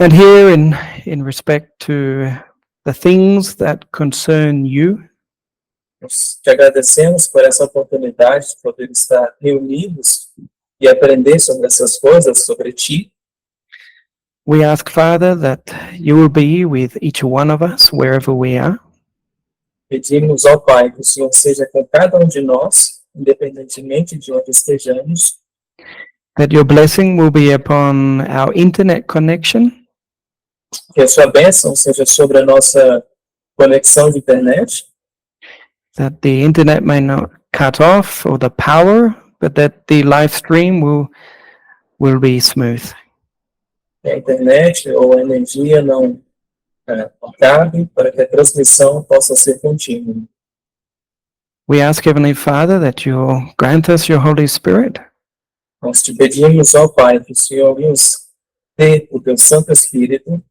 And here in respect to the things that concern you, Nós te agradecemos por essa oportunidade de poder estar reunidos e aprender sobre essas coisas, sobre ti. we ask, Father, that you will be with each one of us wherever we are, Pedimos ao Pai que o Senhor seja com cada um de nós, independentemente de onde estejamos, that your blessing will be upon our internet connection, que a sua bênção seja sobre a nossa conexão de internet, that the internet may not cut off or the power, but that the live stream will be smooth. que a internet ou a energia não acabe, para que a transmissão possa ser contínua. We ask, Heavenly Father, that you grant us your Holy Spirit, Nós te pedimos ao Pai que o Senhor nos dê o teu Santo Espírito,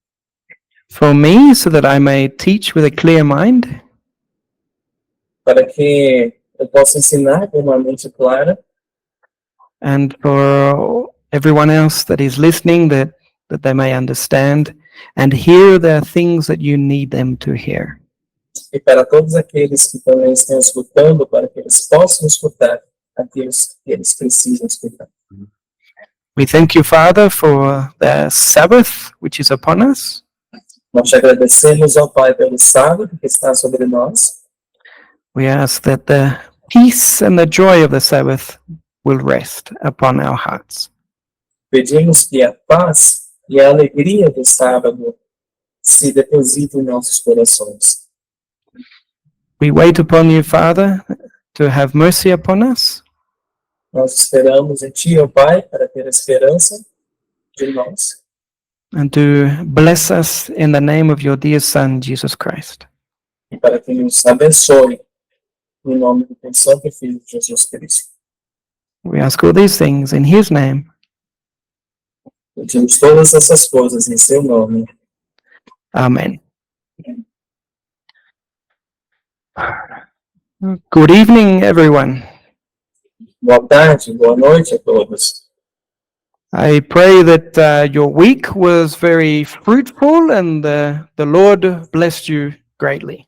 for me, so that I may teach with a clear mind, para que eu possa ensinar com uma mente clara, and for everyone else that is listening, that they may understand and hear the things that you need them to hear. e para todos aqueles que também estão escutando, para que eles possam escutar aquilo que eles precisam escutar. We thank you, Father, for the Sabbath which is upon us. Nós te agradecemos ao Pai pelo sábado que está sobre nós. We ask that the peace and the joy of the Sabbath will rest upon our hearts. Pedimos que a paz e a alegria do sábado se depositem em nossos corações. We wait upon you, Father, to have mercy upon us, Nós esperamos em Ti, ó Pai, para ter esperança de nós and to bless us in the name of your dear Son, Jesus Christ. e para que nos abençoe em nome do teu Santo Filho, Jesus Cristo. We ask all these things in his name. Pedimos todas essas coisas em seu nome. Amen. Good evening, everyone. Boa tarde, boa noite a todos. I pray that your week was very fruitful and the Lord blessed you greatly.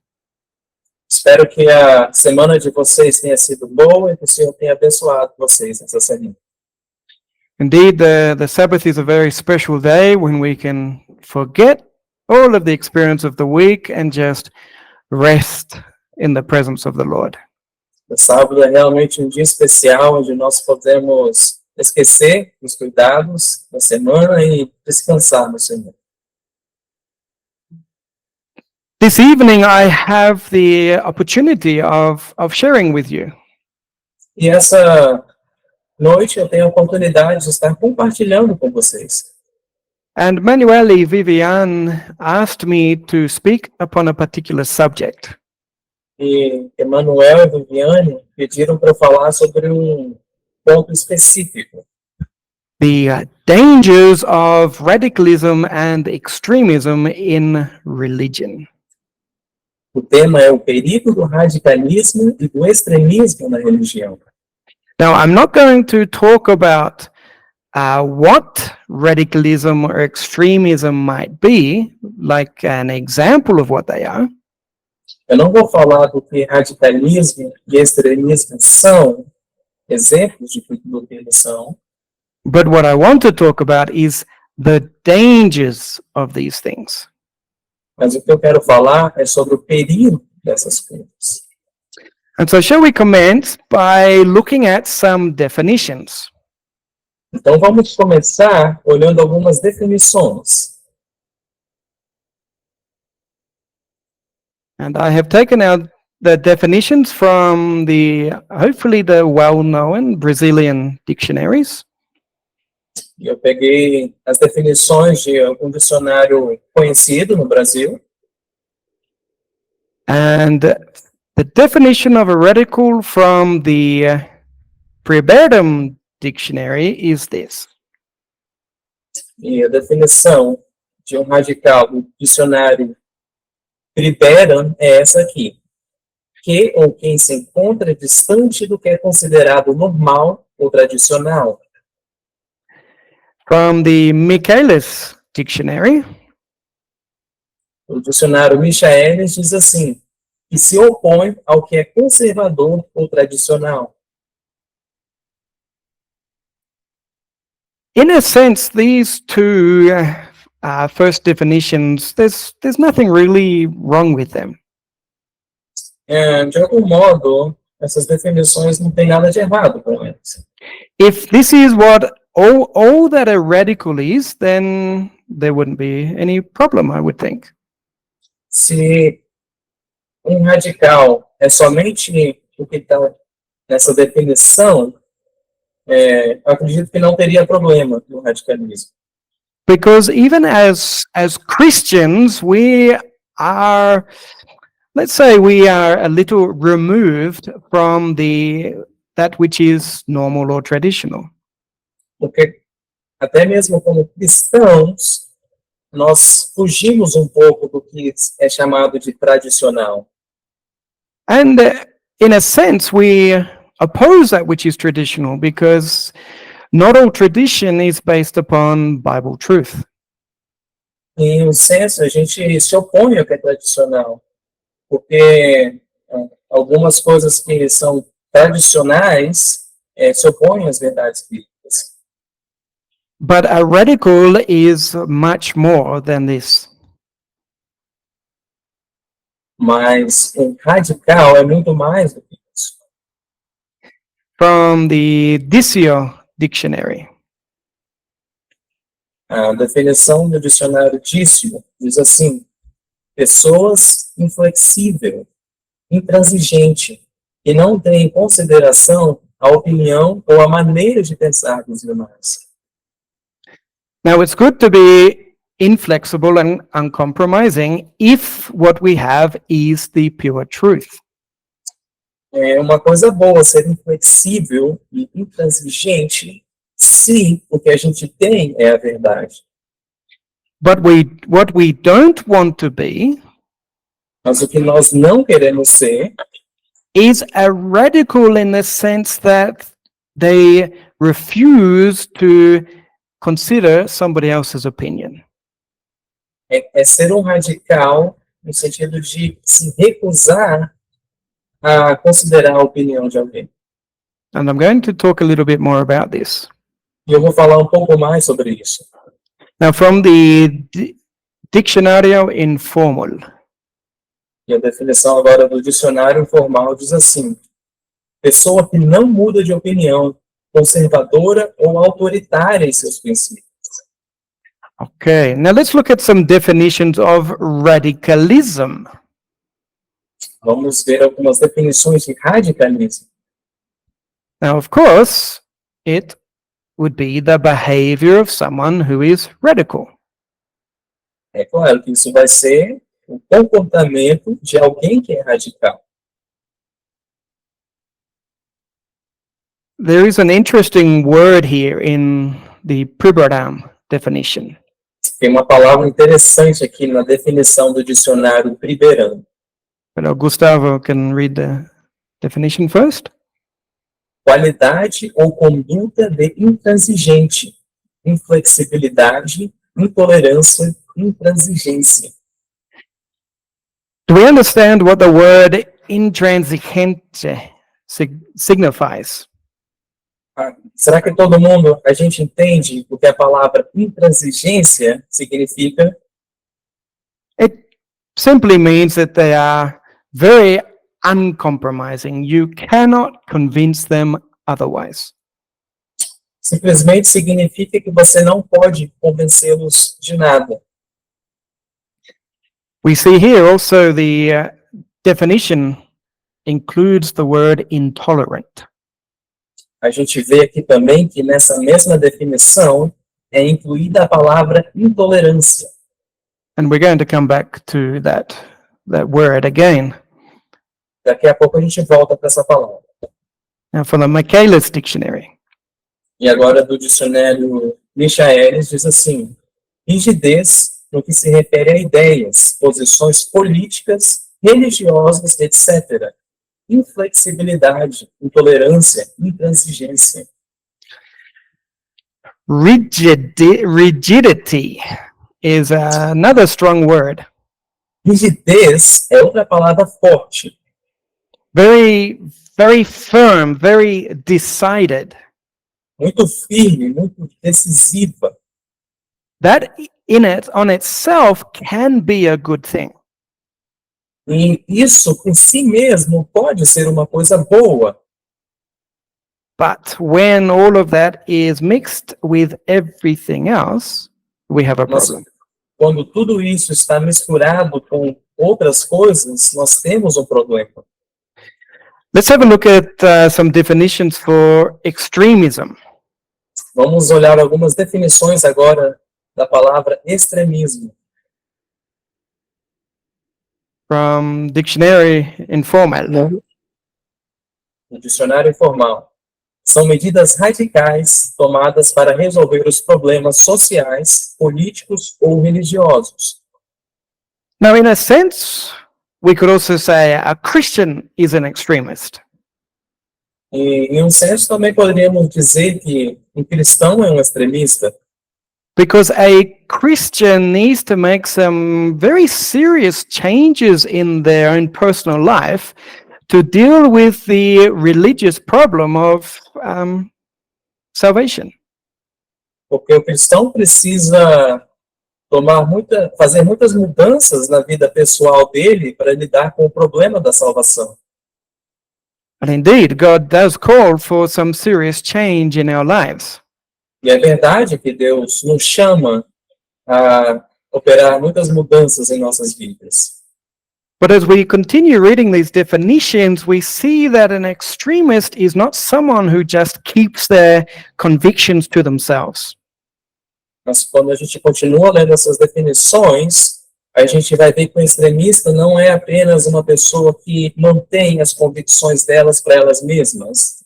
Espero que a semana de vocês tenha sido boa e que o Senhor tenha abençoado vocês essa semana. Indeed, the Sabbath is a very special day when we can forget all of the experience of the week and just rest in the presence of the Lord. O sábado é realmente um dia especial onde nós podemos esquecer os cuidados da semana e descansar no Senhor. This evening, I have the opportunity of sharing with you. E essa noite eu tenho a oportunidade de estar compartilhando com vocês. And Manueli Vivian asked me to speak upon a particular subject. E Emanuel e Viviane pediram para eu falar sobre um ponto específico. The dangers of radicalism and extremism in religion. O tema é o perigo do radicalismo e do extremismo na religião. Now, I'm not going to talk about what radicalism or extremism might be, like an example of what they are. Eu não vou falar do que radicalismo e extremismo são, exemplos de tudo que eles são, But what I want to talk about is the dangers of these things. mas o que eu quero falar é sobre o perigo dessas coisas. And so shall we commence by looking at some definitions? Então vamos começar olhando algumas definições. And I have taken out the definitions from hopefully the well-known Brazilian dictionaries. E eu peguei as definições de algum dicionário conhecido no Brasil. And the definition of a radical from the Praebertum dictionary is this. E a definição de um radical do dicionário Praebertum é essa aqui. Que ou quem se encontra distante do que é considerado normal ou tradicional. From the Michaelis Dictionary, O dicionário Michaelis diz assim, que se opõe ao que é conservador ou tradicional. in a sense, these two first definitions, there's nothing really wrong with them. De algum modo, essas definições não tem nada de errado com elas. If this is what all that a radical is, then there wouldn't be any problem, I would think. Se um radical é somente o que está nessa definição, eu acredito que não teria problema no radicalismo. Because even as Christians, we are, let's say, we are a little removed from that which is normal or traditional. Porque até mesmo como cristãos, nós fugimos um pouco do que é chamado de tradicional. And in a sense, we oppose that which is traditional because not all tradition is based upon Bible truth. Em um senso, a gente se opõe ao que é tradicional, porque algumas coisas que são tradicionais se opõem às verdades bíblicas. But a radical is much more than this. Mas um radical é muito mais do que isso. From the Diccio Dictionary, A definição do dicionário Diccio diz assim: pessoas inflexível, intransigente, que não tem em consideração a opinião ou a maneira de pensar dos demais. now it's good to be inflexible and uncompromising if what we have is the pure truth. É uma coisa boa ser inflexível e intransigente se o que a gente tem é a verdade. But what we don't want to be Mas o que nós não queremos ser is a radical in the sense that they refuse to consider somebody else's opinion. é ser um radical no sentido de se recusar a considerar a opinião de alguém. And I'm going to talk a little bit more about this. E eu vou falar um pouco mais sobre isso. Now, from the Diccionario Informal, E a definição agora do dicionário informal diz assim: pessoa que não muda de opinião, conservadora ou autoritária em seus princípios. okay, now let's look at some definitions of radicalism. Vamos ver algumas definições de radicalismo. Now, of course, it would be the behavior of someone who is radical. É claro que isso vai ser o comportamento de alguém que é radical. There is an interesting word here in the Pribordam definition. Tem uma palavra interessante aqui na definição do dicionário Priberano. But Gustavo can read the definition first. Qualidade ou conduta de intransigente, inflexibilidade, intolerância, intransigência. Do we understand what the word intransigente signifies? Será que todo mundo, a gente entende o que a palavra intransigência significa? It simply means that they are very uncompromising. You cannot convince them otherwise. Simplesmente significa que você não pode convencê-los de nada. We see here also the definition includes the word intolerant. A gente vê aqui também que nessa mesma definição é incluída a palavra intolerância. And we're going to come back to that word again. Daqui a pouco a gente volta para essa palavra. Now, from the Michaelis Dictionary, E agora do dicionário Michaelis diz assim: rigidez no que se refere a ideias, posições políticas, religiosas, etc. Inflexibilidade, intolerância, intransigência. rigidity is another strong word. Rigidez é outra palavra forte, Very, very firm, very decided. muito firme, muito decisiva. That in it, on itself, can be a good thing. E isso, por si mesmo, pode ser uma coisa boa. But when all of that is mixed with everything else, we have a Mas problem. quando tudo isso está misturado com outras coisas, nós temos um problema. Let's have a look at some definitions for extremism. Vamos olhar algumas definições agora da palavra extremismo. From Dictionary Informal. No dicionário informal. São medidas radicais tomadas para resolver os problemas sociais, políticos ou religiosos. Now, in a sense, we could also say a Christian is an extremist. E, em um senso, também poderíamos dizer que um cristão é um extremista, Because a Christian needs to make some very serious changes in their own personal life to deal with the religious problem of salvation. porque o cristão precisa fazer muitas mudanças na vida pessoal dele para lidar com o problema da salvação. And indeed, God does call for some serious change in our lives. E é verdade que Deus nos chama a operar muitas mudanças em nossas vidas. But as we continue reading these definitions, we see that an extremist is not someone who just keeps their convictions to themselves. Mas quando a gente continua lendo essas definições, a gente vai ver que o extremista não é apenas uma pessoa que mantém as convicções delas para elas mesmas.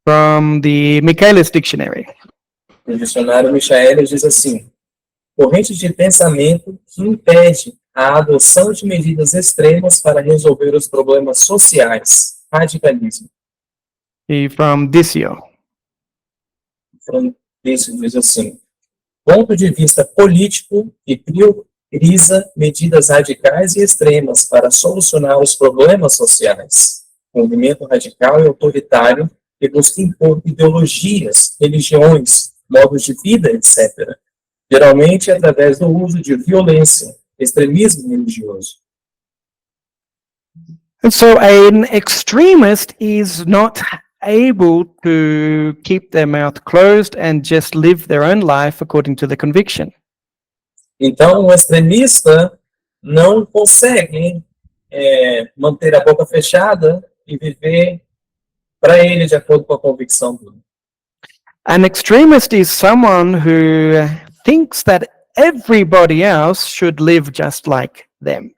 From the Michaelis Dictionary. O dicionário Michaelis diz assim: corrente de pensamento que impede a adoção de medidas extremas para resolver os problemas sociais. Radicalismo. E from Dicio. Isso diz assim: ponto de vista político que prioriza medidas radicais e extremas para solucionar os problemas sociais. Movimento radical e autoritário que busca impor ideologias, religiões, modos de vida, etc. Geralmente através do uso de violência, extremismo religioso. And so an extremist is not able to keep their mouth closed and just live their own life according to the conviction. Então, o extremista não consegue manter a boca fechada e viver para ele de acordo com a convicção dele. An extremist is someone who thinks that everybody else should live just like them.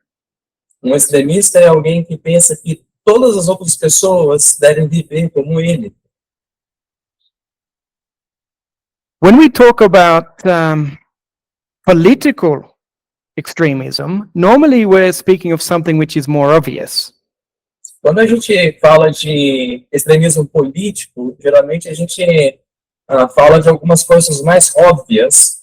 Um extremista é alguém que pensa que todas as outras pessoas devem viver como ele. When we talk about political extremism, normally we're speaking of something which is more obvious. Quando a gente fala de extremismo político, geralmente a gente fala de algumas coisas mais óbvias.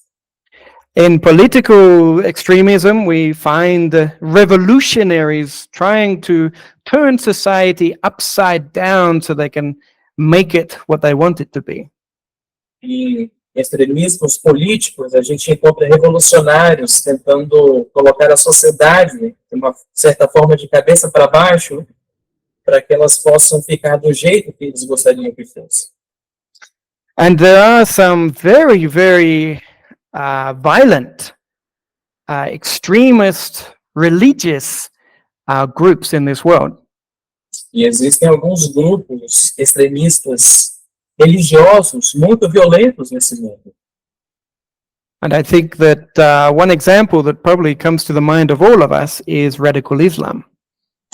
In political extremism, we find revolutionaries trying to turn society upside down so they can make it what they want it to be. E extremismos políticos, a gente encontra revolucionários tentando colocar a sociedade de uma certa forma de cabeça para baixo para que elas possam ficar do jeito que eles gostariam que fosse. And there are some very, very violent, extremist, religious groups in this world. E existem alguns grupos extremistas religiosos muito violentos nesse mundo. And I think that one example that probably comes to the mind of all of us is radical Islam.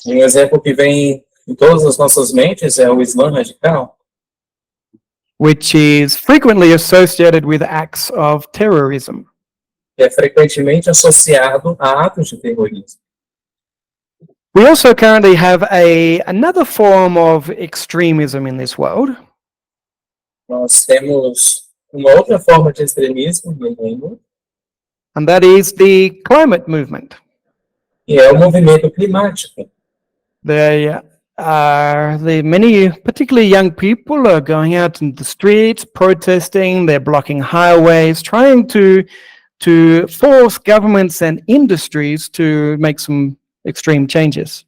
Um exemplo que vem em todas as nossas mentes é o Islã radical, Which is frequently associated with acts of terrorism. que é frequentemente associado a atos de terrorismo. We also currently have another form of extremism in this world, Nós temos uma outra forma de extremismo no mundo, and that is the climate movement. e é o movimento climático. Many, particularly young people, are going out in the streets, protesting. They're blocking highways, trying to force governments and industries to make some extreme changes.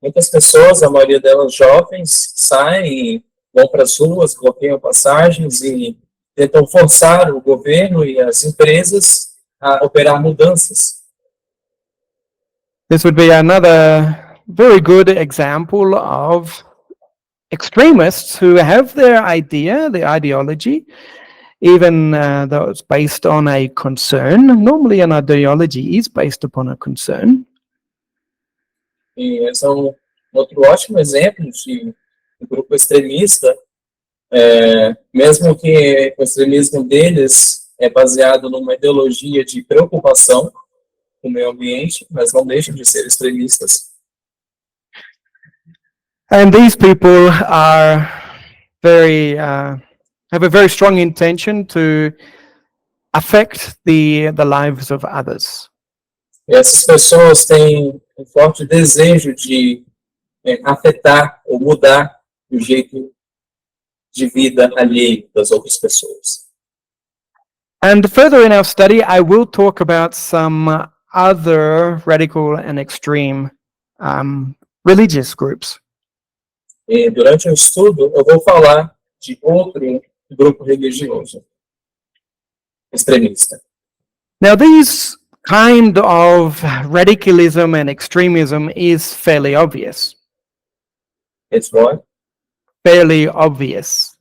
Muitas pessoas, a maioria delas jovens, saem e vão para as ruas, bloqueiam passagens e tentam forçar o governo e as empresas a operar mudanças. This would be another very good example of extremists who have their ideology, even though it's based on a concern. Normally an ideology is based upon a concern. E esse é outro ótimo exemplo de um grupo extremista, mesmo que o extremismo deles é baseado numa ideologia de preocupação com o meio ambiente, mas não deixam de ser extremistas. And these people are have a very strong intention to affect the lives of others. E essas pessoas têm um forte desejo de afetar ou mudar o jeito de vida alheio das outras pessoas. And further in our study, I will talk about some other radical and extreme religious groups. E durante o estudo, eu vou falar de outro grupo religioso extremista. Now, these kind of radicalism and extremism is fairly obvious. It's what? Fairly obvious.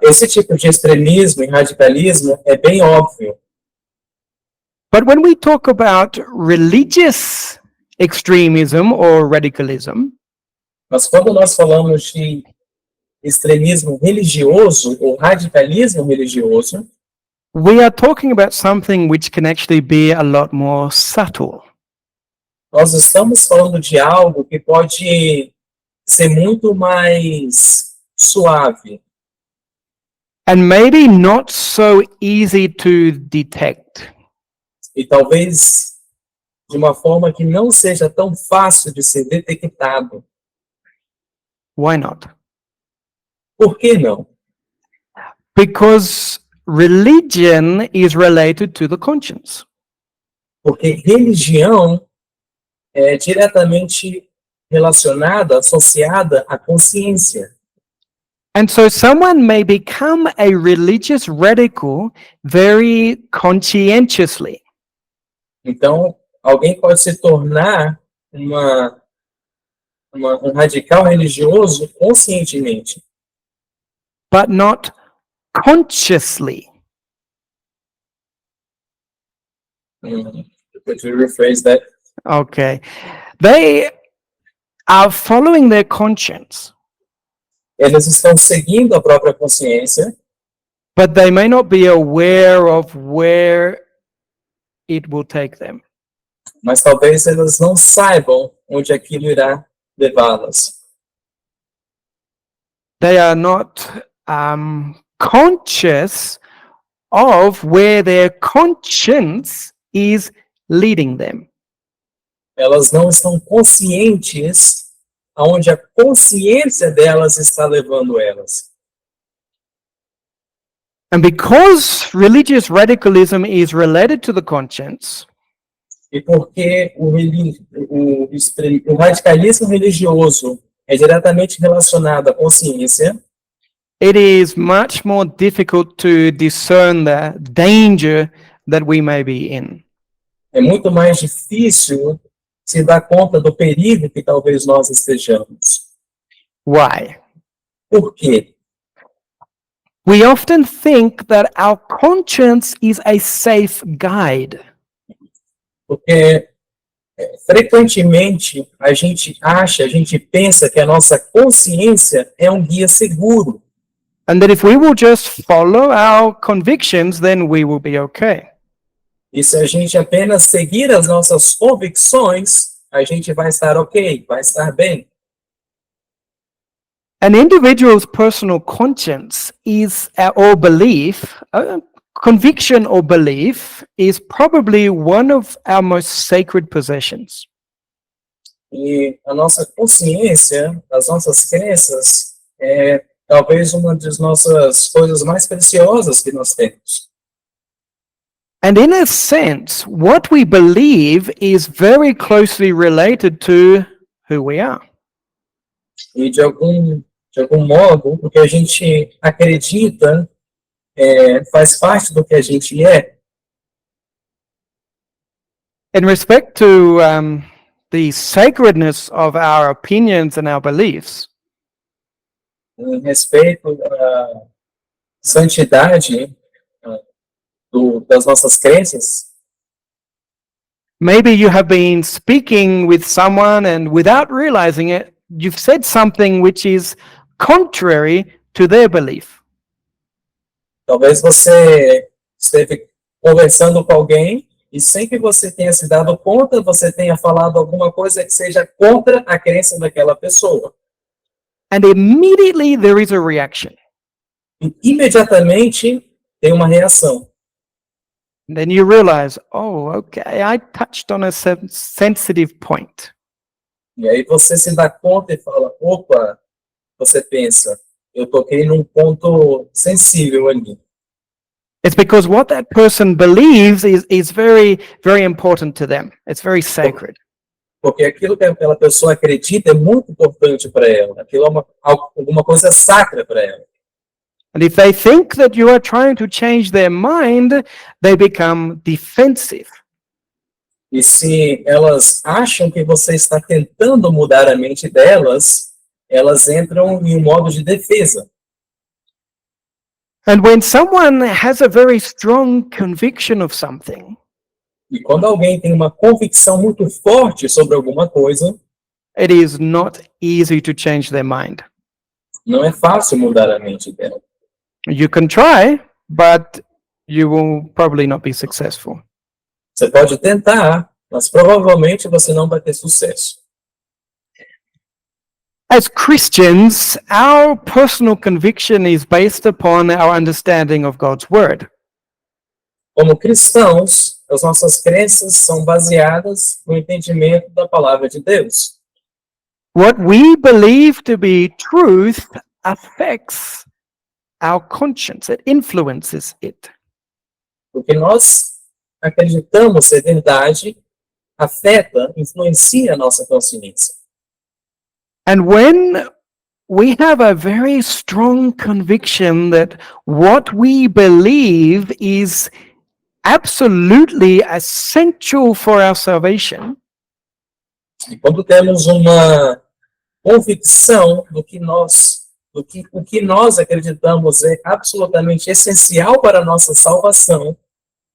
Esse tipo de extremismo e radicalismo é bem óbvio. But when we talk about religious extremism or radicalism, Mas quando nós falamos de extremismo religioso ou radicalismo religioso, we are talking about something which can actually be a lot more subtle. nós estamos falando de algo que pode ser muito mais suave And maybe not so easy to detect. e talvez de uma forma que não seja tão fácil de ser detectado. Why not? Por que não? Because religion is related to the conscience. Porque religião é diretamente relacionada, associada à consciência. And so someone may become a religious radical very conscientiously. Então, alguém pode se tornar um radical religioso conscientemente, but not consciously. Could you rephrase that? Okay. They are following their conscience, Eles estão seguindo a própria consciência, but they may not be aware of where it will take them. mas talvez elas não saibam onde aquilo irá levá-las. They are not conscious of where their conscience is leading them. Elas não estão conscientes aonde a consciência delas está levando elas. And because religious radicalism is related to the conscience, E porque o radicalismo religioso é diretamente relacionado à consciência, it is much more difficult to discern the danger that we may be in. é muito mais difícil se dar conta do perigo que talvez nós estejamos. Why? Por quê? We often think that our conscience is a safe guide. Porque frequentemente a gente pensa que a nossa consciência é um guia seguro. And that if we will just follow our convictions, then we will be okay. E se a gente apenas seguir as nossas convicções, a gente vai estar ok, vai estar bem. An individual's personal conscience is or belief, conviction or belief is probably one of our most sacred possessions. E a nossa consciência, as nossas crenças, é talvez uma das nossas coisas mais preciosas que nós temos. And in a sense, what we believe is very closely related to who we are. E de algum modo, o que a gente acredita faz parte do que a gente é. In respect to the sacredness of our opinions and our beliefs, Em respeito à santidade das nossas crenças, maybe you have been speaking with someone and without realizing it, you've said something which is contrary to their belief. talvez você esteve conversando com alguém e sem que você tenha se dado conta, você tenha falado alguma coisa que seja contra a crença daquela pessoa. And immediately there is a reaction. E imediatamente tem uma reação. And then you realize, oh, okay, I touched on a sensitive point. E aí você se dá conta e fala, opa, você pensa, eu toquei num ponto sensível ali. It's because what that person believes is very, very important to them. It's very sacred. Porque aquilo que aquela pessoa acredita é muito importante para ela. Aquilo é alguma coisa sacra para ela. And if they think that you are trying to change their mind, they become defensive. E se elas acham que você está tentando mudar a mente delas, elas entram em um modo de defesa. And when someone has a very strong conviction of something, E quando alguém tem uma convicção muito forte sobre alguma coisa, it is not easy to change their mind. não é fácil mudar a mente dela. You can try, but you will probably not be successful. Você pode tentar, mas provavelmente você não vai ter sucesso. As Christians, our personal conviction is based upon our understanding of God's word. Como cristãos, as nossas crenças são baseadas no entendimento da palavra de Deus. What we believe to be truth affects our conscience. It influences it. O que nós acreditamos ser verdade afeta, influencia a nossa consciência. And when we have a very strong conviction that what we believe is absolutely essential for our salvation, E quando temos uma convicção do que o que nós acreditamos é absolutamente essencial para a nossa salvação,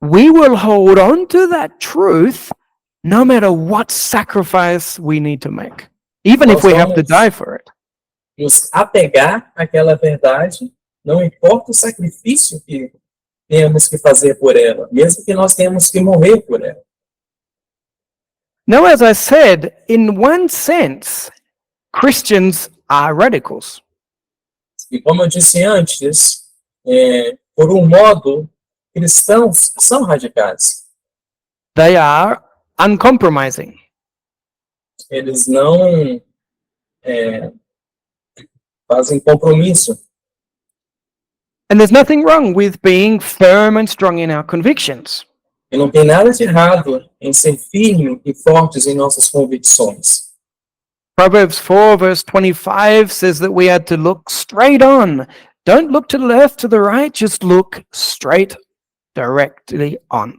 we will hold on to that truth no matter what sacrifice we need to make, even if we have to die for it. nos apegar àquela verdade, não importa o sacrifício que temos que fazer por ela, mesmo que nós tenhamos que morrer por ela. Now, as I said, in one sense, Christians are radicals. E como eu disse antes, por um modo, cristãos são radicais. They are uncompromising. Eles não fazem compromisso. And there's nothing wrong with being firm and strong in our convictions. E não tem nada de errado em ser firme e fortes em nossas convicções. Proverbs 4 verse 25 says that we are to look straight on. Don't look to the left, to the right, just look straight, directly on.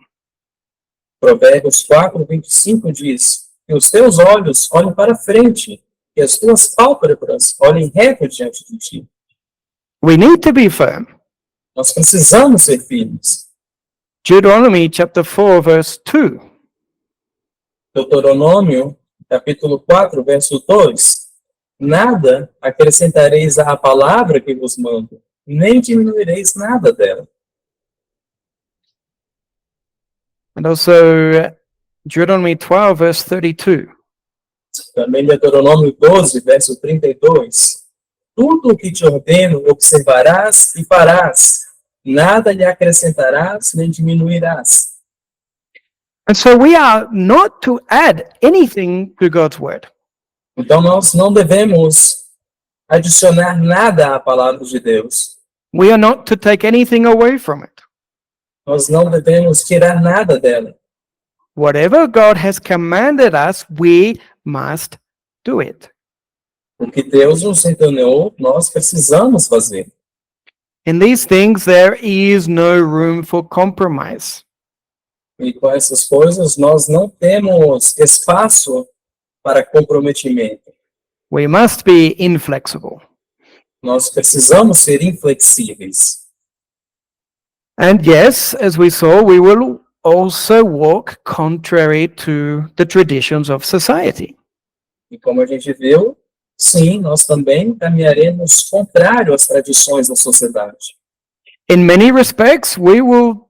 Provérbios 4:25 diz que os teus olhos olhem para frente e as tuas pálpebras olhem reto diante de ti. We need to be firm. Nós precisamos ser firmes. Deuteronomy chapter 4 verse 2. Deuteronômio, capítulo 4, verso 2. Nada acrescentareis à palavra que vos mando, nem diminuireis nada dela. And also Deuteronomy 12 verse 32. Também Deuteronômio 12, verso 32. Tudo o que te ordeno observarás e farás, nada lhe acrescentarás nem diminuirás. And so we are not to add anything to God's word. Então nós não devemos adicionar nada à palavra de Deus. We are not to take anything away from it. Nós não devemos tirar nada dela. Whatever God has commanded us, we must do it. O que Deus nos ordenou, nós precisamos fazer. In these things, there is no room for compromise. E com essas coisas, nós não temos espaço para comprometimento. We must be inflexible. Nós precisamos ser inflexíveis. And yes, as we saw, we will also walk contrary to the traditions of society. E como a gente viu, sim, nós também caminharemos contrário às tradições da sociedade. In many respects, we will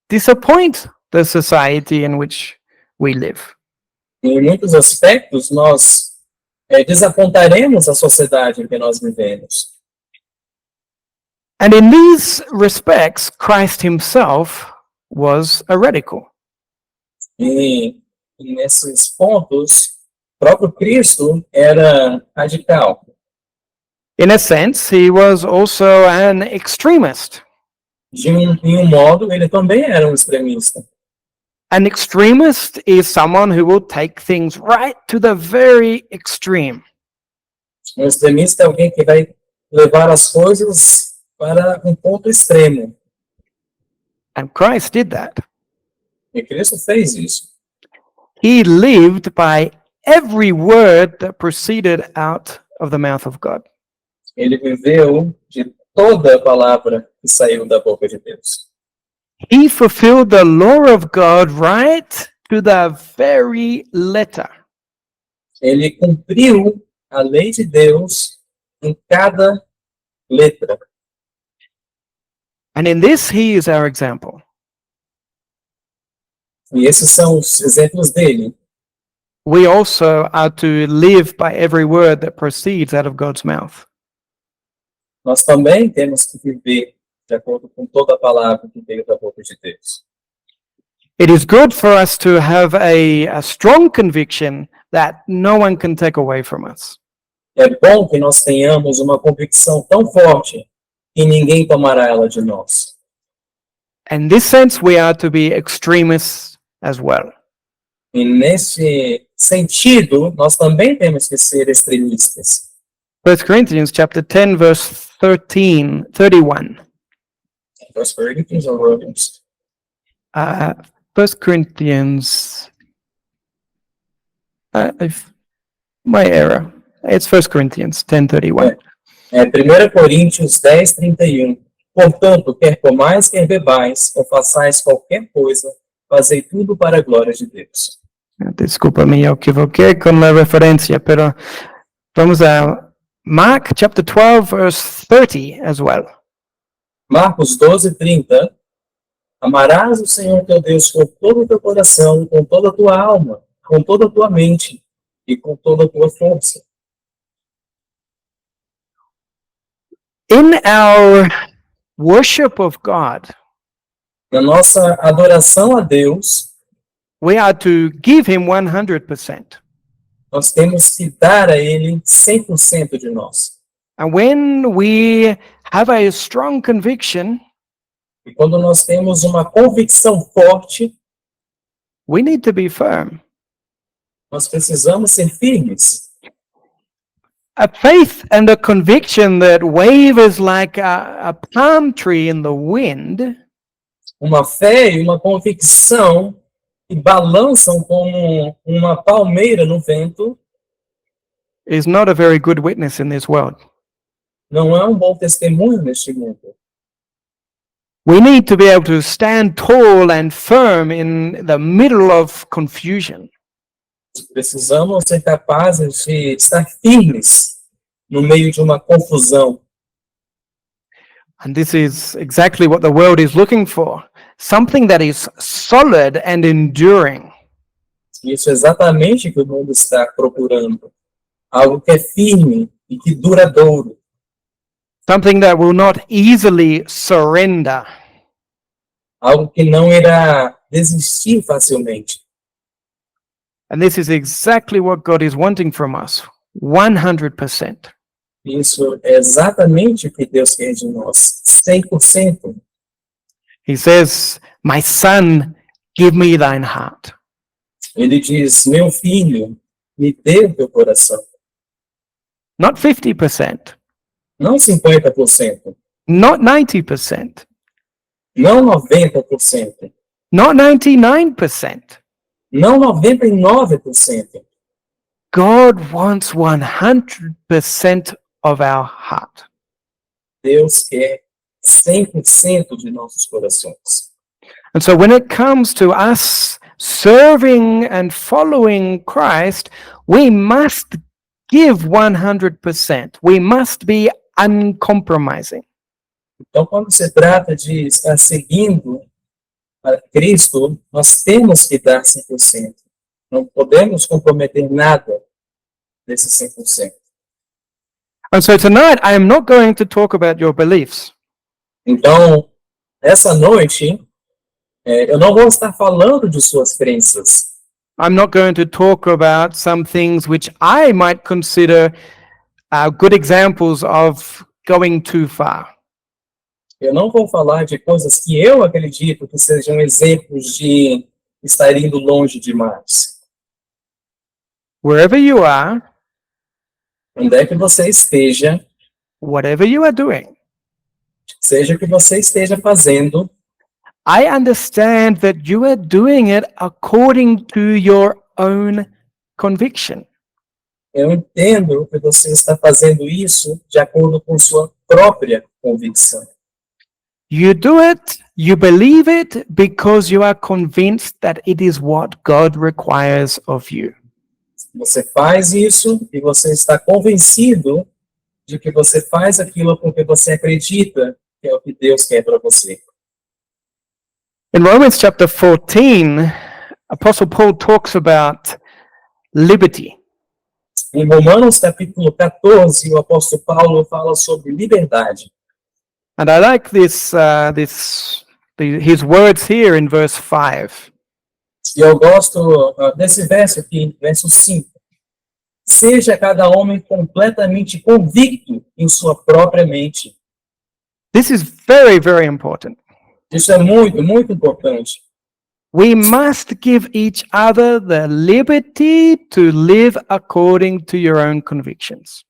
disappoint the society in which we live. Em muitos aspectos, nós desapontaremos a sociedade em que nós vivemos. And in these respects, Christ himself was a radical. E nesses pontos, o próprio Cristo era radical. In a sense, he was also an extremist. Em um modo, ele também era um extremista. An extremist is someone who will take things right to the very extreme. Um extremista é alguém que vai levar as coisas para um ponto extremo. And Christ did that. E Cristo fez isso. He lived by every word that proceeded out of the mouth of God. Ele viveu de toda a palavra que saiu da boca de Deus. He fulfilled the law of God right to the very letter. Ele cumpriu a lei de Deus em cada letra. And in this, he is our example. E esses são os exemplos dele. We also are to live by every word that proceeds out of God's mouth. Nós também temos que viver de acordo com toda a palavra que veio da boca de Deus. It is good for us to have a strong conviction that no one can take away from us. É bom que nós tenhamos uma convicção tão forte que ninguém tomará ela de nós. And in this sense, we are to be extremists as well. E nesse sentido, nós também temos que ser extremistas. 1 Corinthians chapter 10, verse 31. 1 Corinthians or Romans? 1 Corinthians, my error. It's 1 Corinthians 10:31. 1 Coríntios 10, 31. Portanto, quer comais, quer bebais, ou façais qualquer coisa, fazei tudo para a glória de Deus. Desculpa-me, eu equivoquei com a referência, pero vamos a Mark chapter 12, verse 30 as well. Marcos 12, 30. Amarás o Senhor teu Deus com todo o teu coração, com toda a tua alma, com toda a tua mente e com toda a tua força. In our worship of God, Na nossa adoração a Deus, we are to give him 100%. nós temos que dar a Ele 100% de nós. And when we have a strong conviction, E quando nós temos uma convicção forte, we need to be firm. nós precisamos ser firmes. A faith and a conviction that wavers like a palm tree in the wind Uma fé e uma convicção que balançam como uma palmeira no vento is not a very good witness in this world. não é um bom testemunho neste mundo. We need to be able to stand tall and firm in the middle of confusion. Precisamos ser capazes de estar firmes no meio de uma confusão. And this is exactly what the world is looking for. Something that is solid and enduring. Isso é exatamente o que o mundo está procurando. Algo que é firme e que duradouro. Something that will not easily surrender. algo que não irá desistir facilmente. And this is exactly what God is wanting from us, 100%. Isso é exatamente o que Deus quer de nós, 100%. He says, my son, give me thine heart. Ele diz, meu filho, me dê o teu coração. Not 50%, Não 50%, not 90%, não 90%, not 99%. não 99%. God wants 100% of our heart. Deus quer 100% de nossos corações. And so when it comes to us serving and following Christ, we must give 100%. We must be uncompromising. Então, quando se trata de estar seguindo a Cristo, nós temos que dar 100%. Não podemos comprometer nada desse 100%. And so tonight, I am not going to talk about your beliefs. Então, essa noite, eu não vou estar falando de suas crenças. I'm not going to talk about some things which I might consider good examples of going too far. Eu não vou falar de coisas que eu acredito que sejam exemplos de estar indo longe demais. Wherever you are, Onde é que você esteja, whatever you are doing, seja o que você esteja fazendo, I understand that you are doing it according to your own conviction. eu entendo que você está fazendo isso de acordo com sua própria convicção. You do it, you believe it because you are convinced that it is what God requires of you. Você faz isso e você está convencido de que você faz aquilo porque você acredita que é o que Deus quer para você. In Romans chapter 14, Apostle Paul talks about liberty. Em Romanos capítulo 14, o apóstolo Paulo fala sobre liberdade. And I like his words here in verse 5. E eu gosto desse verso aqui, verso 5. Seja cada homem completamente convicto em sua própria mente. This is very, very important. Isso é muito, muito importante. We must give each other the liberty to live according to your own convictions.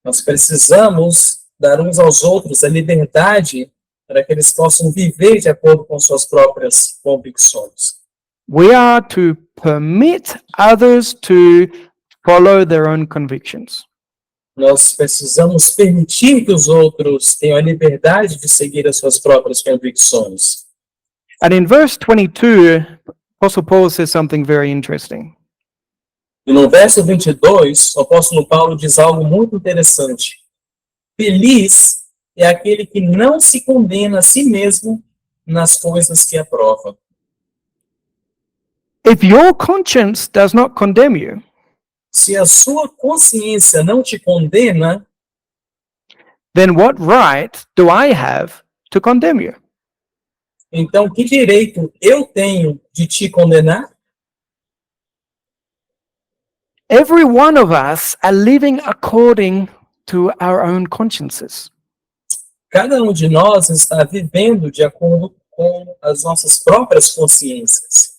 Nós precisamos dar uns aos outros a liberdade para que eles possam viver de acordo com suas próprias convicções. We are to permit others to follow their own convictions. Nós precisamos permitir que os outros tenham a liberdade de seguir as suas próprias convicções. And in verse 22, Apostle Paul says something very interesting. E no verso 22, o apóstolo Paulo diz algo muito interessante. Feliz é aquele que não se condena a si mesmo nas coisas que aprova. If your conscience does not condemn you, Se a sua consciência não te condena, then what right do I have to condemn you? então que direito eu tenho de te condenar? Every one of us are living according to our own consciences. Cada um de nós está vivendo de acordo com as nossas próprias consciências.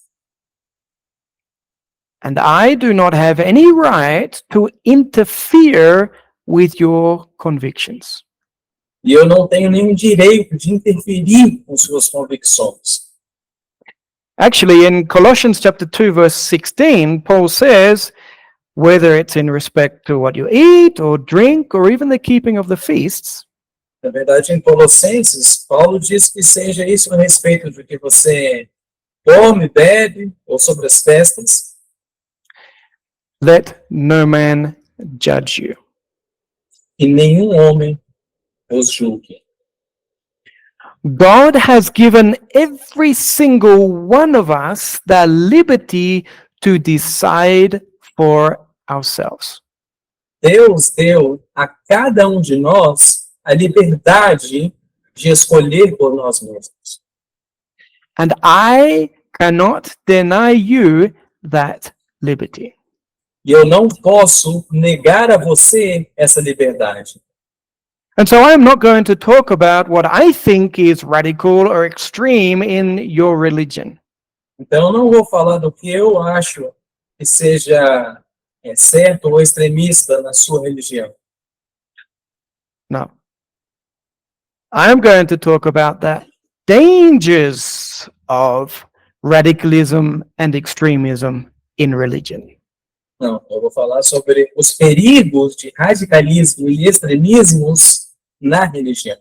And I do not have any right to interfere with your convictions. E eu não tenho nenhum direito de interferir com suas convicções. Actually, in Colossians chapter 2, verse 16, Paul says, whether it's in respect to what you eat or drink or even the keeping of the feasts, Na verdade, em Colossenses, Paulo diz que seja isso a respeito do que você come, bebe, ou sobre as festas, let no man judge you. e nenhum homem os julgue. God has given every single one of us the liberty to decide for ourselves. Deus deu a cada um de nós a liberdade de escolher por nós mesmos. And I cannot deny you that liberty. E eu não posso negar a você essa liberdade. And so I'm not going to talk about what I think is radical or extreme in your religion. Então, eu não vou falar do que eu acho que seja certo ou extremista na sua religião. No. I'm going to talk about the dangers of radicalism and extremism in religion. Não, eu vou falar sobre os perigos de radicalismo e extremismos na religião.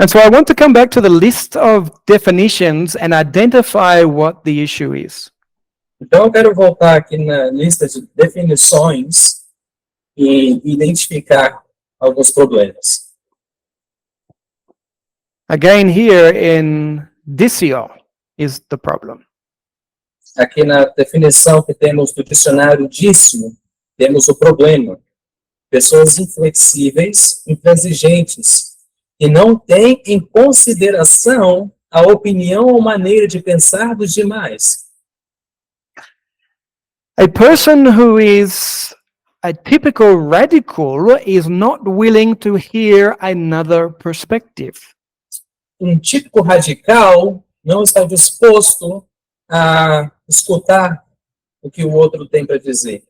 And so I want to come back to the list of definitions and identify what the issue is. Então, eu quero voltar aqui na lista de definições e identificar alguns problemas. Again, here in Disio is the problem. Aqui na definição que temos do dicionário Dício, temos o problema. Pessoas inflexíveis, intransigentes, que não têm em consideração a opinião ou maneira de pensar dos demais. A person who is a typical radical is not willing to hear another perspective. Um típico radical não está disposto a escutar o que o outro tem para dizer.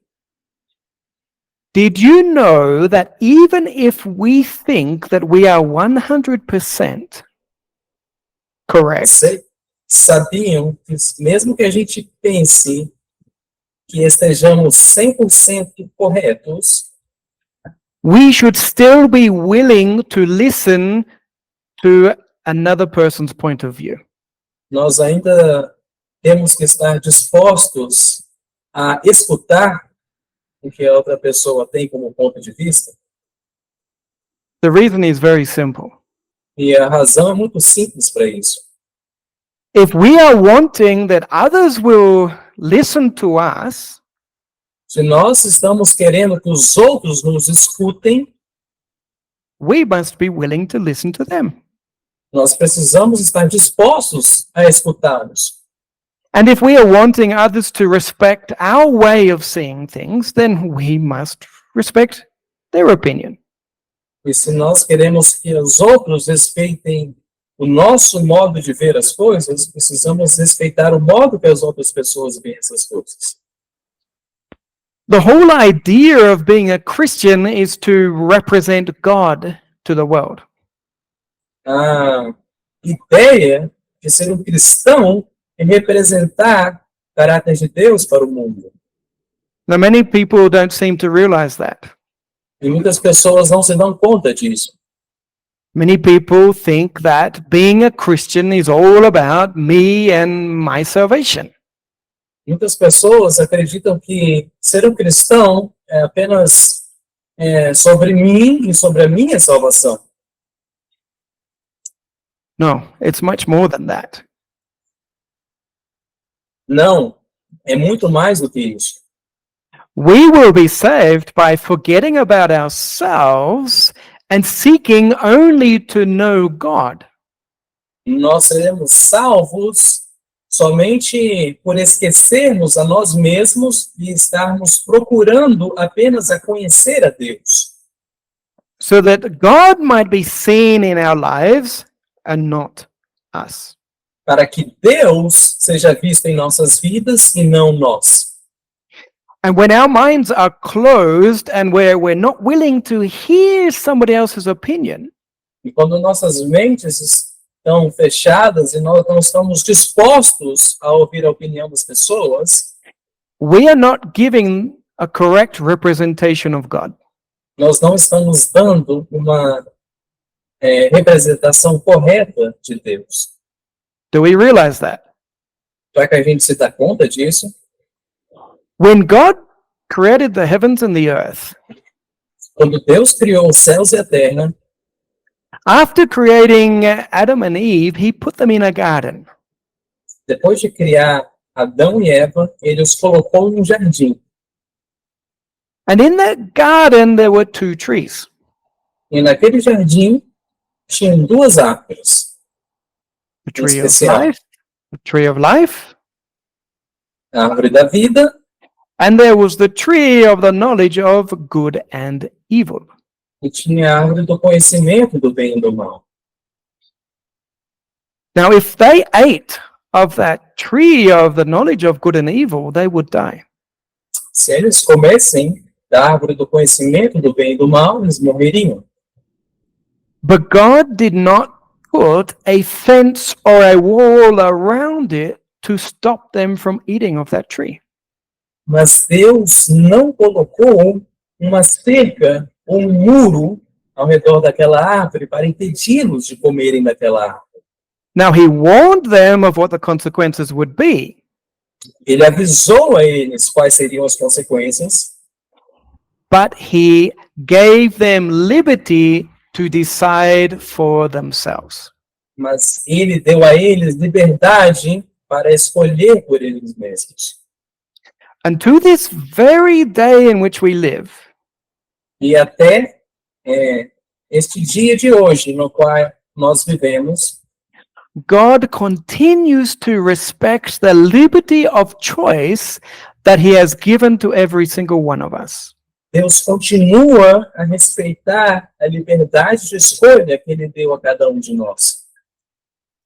Did you know that even if we think that we are 100% correct, Sabiam que mesmo que a gente pense que estejamos 100% corretos, we should still be willing to listen to another person's point of view? nós ainda temos que estar dispostos a escutar o que a outra pessoa tem como ponto de vista. The reason is very simple. E a razão é muito simples para isso. If we are wanting that others will listen to us, Se nós estamos querendo que os outros nos escutem, we must be willing to listen to them. nós precisamos estar dispostos a escutá-los. And if we are wanting others to respect our way of seeing things, then we must respect their opinion. E se nós queremos que os outros respeitem o nosso modo de ver as coisas, precisamos respeitar o modo que as outras pessoas veem essas coisas. The whole idea of being a Christian is to represent God to the world. A ideia de ser um cristão é representar o caráter de Deus para o mundo. Now, many people don't seem to realize that. E muitas pessoas não se dão conta disso. Many people think that being a Christian is all about me and my salvation. Muitas pessoas acreditam que ser um cristão é apenas sobre mim e sobre a minha salvação. No, it's much more than that. Não, é muito mais do que isso. We will be saved by forgetting about ourselves and seeking only to know God. Nós seremos salvos somente por esquecermos a nós mesmos e estarmos procurando apenas a conhecer a Deus. So that God might be seen in our lives and not us. Para que Deus seja visto em nossas vidas e não nós. And when our minds are closed and where we're not willing to hear somebody else's opinion, E quando nossas mentes estão fechadas e nós não estamos dispostos a ouvir a opinião das pessoas, we are not giving a correct representation of God. nós não estamos dando uma representação correta de Deus. Do we realize that? Será que a gente se dá conta disso? When God created the heavens and the earth, Quando Deus criou os céus e a terra, after creating Adam and Eve, he put them in a garden. depois de criar Adão e Eva, ele os colocou em um jardim. And in that garden, there were two trees. E naquele jardim tinham duas árvores. The tree of Especial. life the tree of life, a árvore da vida, and there was the tree of the knowledge of good and evil. e tinha a árvore do conhecimento do bem e do mal. Now, if they ate of that tree of the knowledge of good and evil, they would die. Se eles comessem da árvore do conhecimento do bem e do mal, eles morreriam. But God did not put a fence or a wall around it to stop them from eating of that tree. Mas Deus não colocou uma cerca ou um muro ao redor daquela árvore para impedi-los de comerem daquela árvore. Now, he warned them of what the consequences would be, Ele avisou a eles quais seriam as consequências, but he gave them liberty to decide for themselves. mas ele deu a eles liberdade para escolher por eles mesmos. And to this very day in which we live, E até este dia de hoje, no qual nós vivemos, God continues to respect the liberty of choice that he has given to every single one of us. Deus continua a respeitar a liberdade de escolha que ele deu a cada um de nós.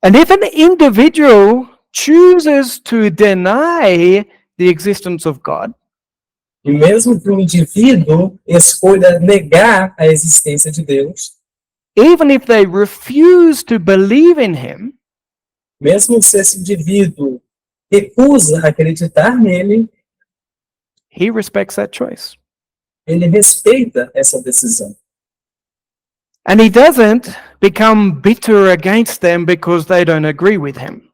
And if an individual chooses to deny the existence of God, E mesmo que o indivíduo escolha negar a existência de Deus, even if they refuse to believe in him, mesmo se esse indivíduo recusa acreditar nele, he respects that choice. ele respeita essa decisão. And he doesn't become bitter against them because they don't agree with him.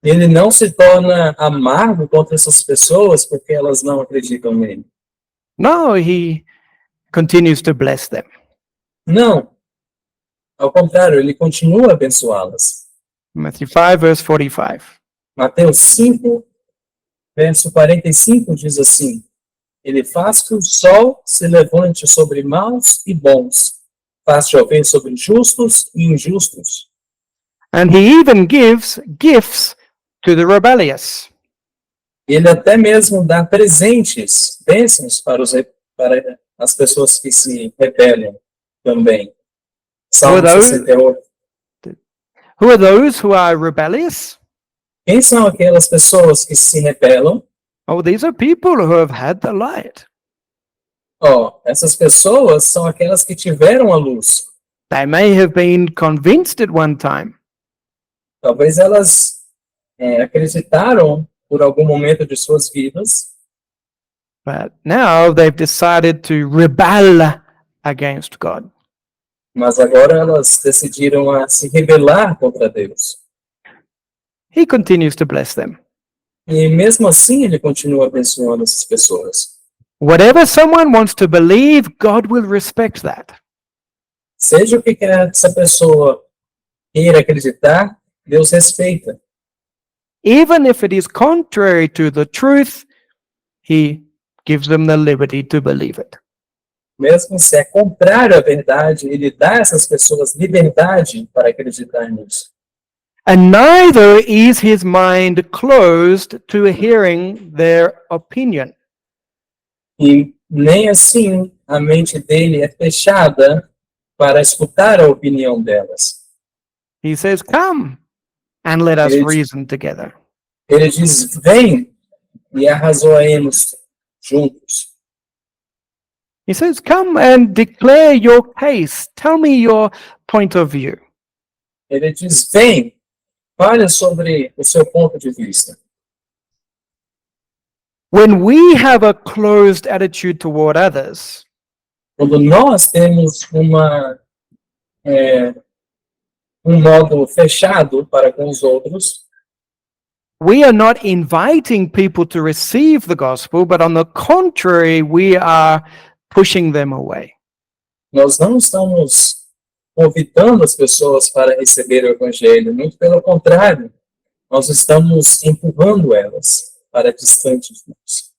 Ele não se torna amargo contra essas pessoas porque elas não acreditam nele. No, he continues to bless them. Não. Ao contrário, ele continua a abençoá-las. Matthew 5, verse 45. Mateus 5, verso 45 diz assim: Ele faz que o sol se levante sobre maus e bons, faz chover sobre justos e injustos. And he even gives gifts to the rebellious. Ele até mesmo dá presentes, bênçãos para as pessoas que se rebelam também. Salmo Well, 68. Who are those who are rebellious? Quem são aquelas pessoas que se rebelam? Oh, these are people who have had the light. Essas pessoas são aquelas que tiveram a luz. They may have been convinced at one time, Talvez elas acreditaram por algum momento de suas vidas, but now they've decided to rebel against God. mas agora elas decidiram a se rebelar contra Deus. He continues to bless them. E mesmo assim ele continua abençoando essas pessoas. Whatever someone wants to believe, God will respect that. Seja o que quer essa pessoa queira acreditar, Deus respeita. Even if it is contrary to the truth, he gives them the liberty to believe it. Mesmo se é contrário à verdade, ele dá a essas pessoas liberdade para acreditar nisso. And neither is his mind closed to hearing their opinion. E nem assim a mente dele é fechada para escutar a opinião delas. He says, "Come and let us Ele- reason together." Ele diz, vem e arrazoemos juntos. He says, "Come and declare your case. Tell me your point of view." Ele diz, vem, fale sobre o seu ponto de vista. When we have a closed attitude toward others, Quando nós temos um modo fechado para com os outros, we are not inviting people to receive the gospel, but on the contrary, we are pushing them away. nós não estamos convidando as pessoas para receber o evangelho, muito pelo contrário, nós estamos empurrando elas para distante de nós.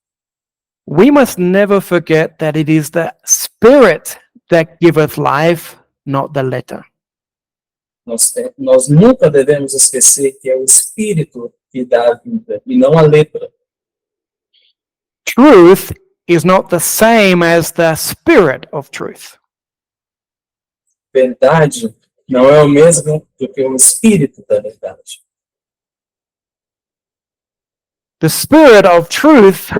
We must never forget that it is the Spirit that giveth life, not the letter. Nós nunca devemos esquecer que é o Espírito que dá a vida e não a letra. Truth is not the same as the spirit of truth. Verdade não é o mesmo do que o Espírito da verdade. The spirit of truth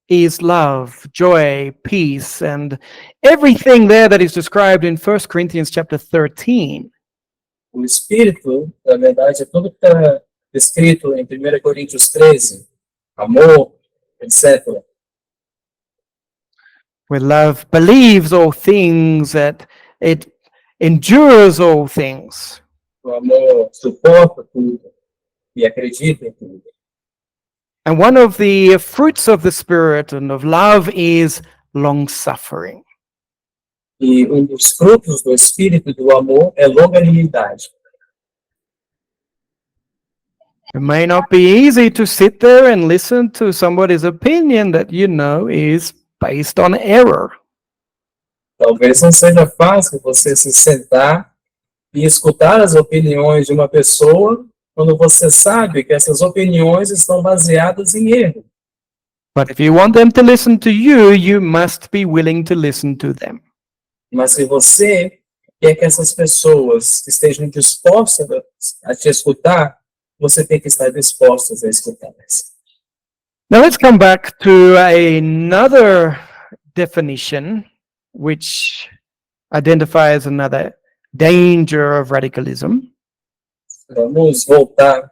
is love, joy, peace, and everything there that is described in 1 Corinthians chapter 13. O Espírito da verdade é tudo que está descrito em 1 Coríntios 13, amor, etc. Where love believes all things, that it endures all things. O amor suporta tudo e acredita em tudo. And one of the fruits of the Spirit and of love is long-suffering. E um dos frutos do Espírito do amor é longanimidade. It may not be easy to sit there and listen to somebody's opinion that you know is based on error. Talvez não seja fácil você se sentar e escutar as opiniões de uma pessoa quando você sabe que essas opiniões estão baseadas em erro. But if you want them to listen to you, you must be willing to listen to them. Mas se você quer que essas pessoas estejam dispostas a te escutar, você tem que estar disposto a escutá-las. Now let's come back to another definition which identifies another danger of radicalism. Vamos voltar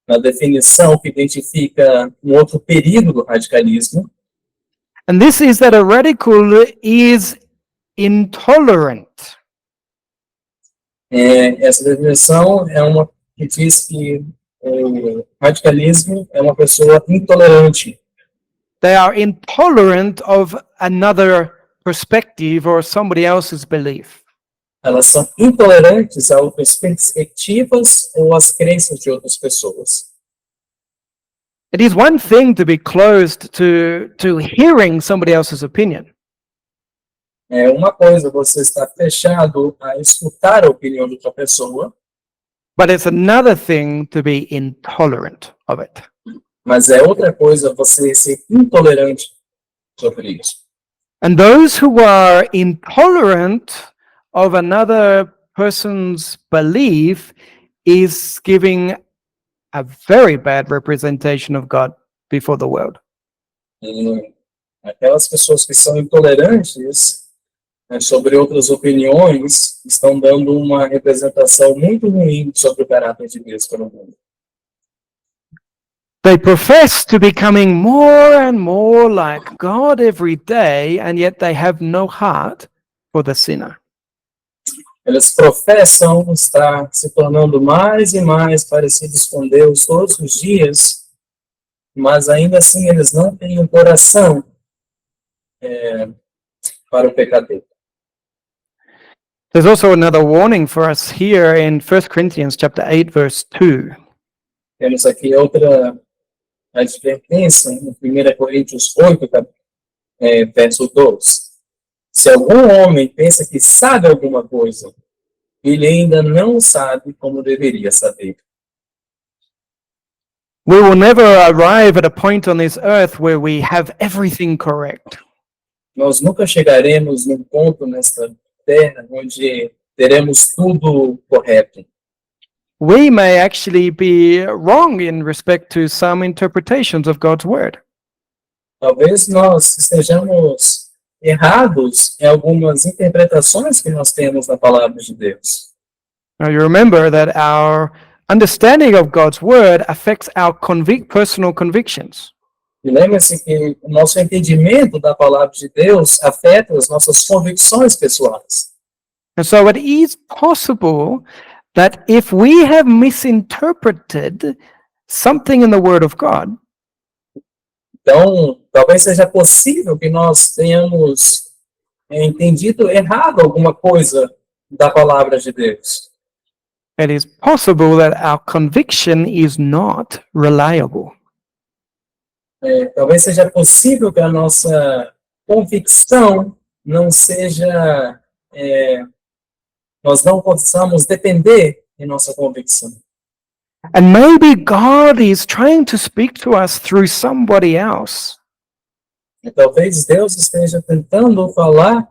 na definição que identifica um outro perigo do radicalismo. And this is that a radical is intolerant. Essa definição é uma que diz que o radicalismo é uma pessoa intolerante. They are intolerant of another perspective or somebody else's belief. Elas são intolerantes a outras perspectivas ou às crenças de outras pessoas. It is one thing to be closed to hearing somebody else's opinion. É uma coisa você estar fechado a escutar a opinião de outra pessoa, But it's another thing to be intolerant of it. mas é outra coisa você ser intolerante sobre isso. And those who are intolerant of another person's belief is giving a very bad representation of God before the world. E aquelas pessoas que são intolerantes sobre outras opiniões estão dando uma representação muito ruim sobre o caráter de Deus para o mundo. They profess to becoming more and more like God every day, and yet they have no heart for the sinner. Eles professam estar se tornando mais e mais parecidos com Deus todos os dias, mas ainda assim eles não têm um coração para o pecador. There's also another warning for us here in 1 Corinthians chapter 8, verse 2. Temos aqui outra advertência em 1 Coríntios 8, verso 2. Se algum homem pensa que sabe alguma coisa, ele ainda não sabe como deveria saber. We will never arrive at a point on this earth where we have everything correct. Nós nunca chegaremos num ponto nesta terra onde teremos tudo correto. We may actually be wrong in respect to some interpretations of God's word. Talvez nós estejamos errados em algumas interpretações que nós temos da palavra de Deus. Now you remember that our understanding of God's word affects our personal convictions. E lembre-se que o nosso entendimento da palavra de Deus afeta as nossas convicções pessoais. And so it is possible that if we have misinterpreted something in the word of God, Então, talvez seja possível que nós tenhamos entendido errado alguma coisa da palavra de Deus. it is possible that our conviction is not reliable. Talvez seja possível que a nossa convicção não seja nós não possamos depender em nossa convicção. And maybe God is trying to speak to us through somebody else. E talvez Deus esteja tentando falar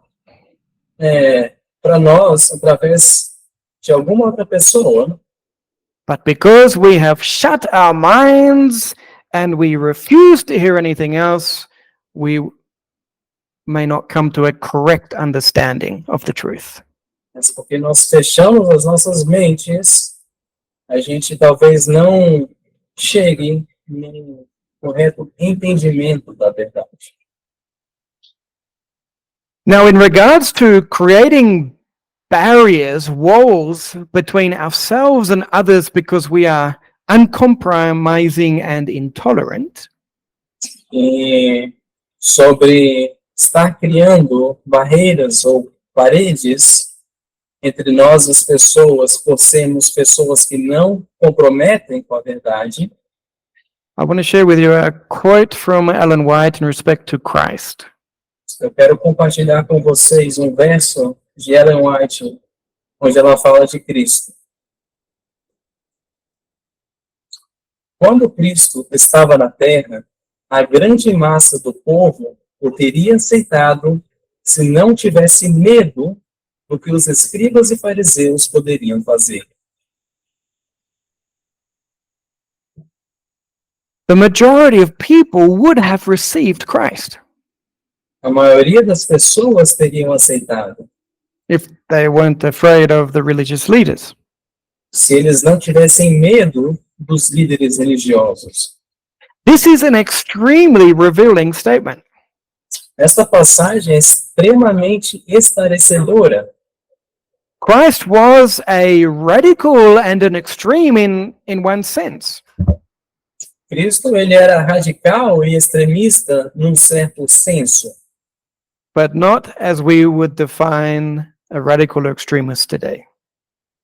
para nós através de alguma outra pessoa, But because we have shut our minds and we refuse to hear anything else, we may not come to a correct understanding of the truth. mas porque nós fechamos as nossas mentes, a gente talvez não chegue no correto entendimento da verdade. Now, in regards to creating barriers, walls between ourselves and others because we are uncompromising and intolerant, E sobre estar criando barreiras ou paredes entre nós e as pessoas, por sermos pessoas que não comprometem com a verdade, I want to share with you a quote from Ellen White in respect to Christ. eu quero compartilhar com vocês um verso de Ellen White, onde ela fala de Cristo. Quando Cristo estava na terra, a grande massa do povo o teria aceitado se não tivesse medo do que os escribas e fariseus poderiam fazer. The majority of people would have received Christ A maioria das pessoas teriam aceitado, if they weren't afraid of the religious leaders. se eles não tivessem medo dos líderes religiosos. This is an extremely revealing statement. Esta passagem é extremamente esclarecedora. Christ was a radical and an extreme in one sense. Cristo ele era radical e extremista num certo senso, But not as we would define a radical or extremist today.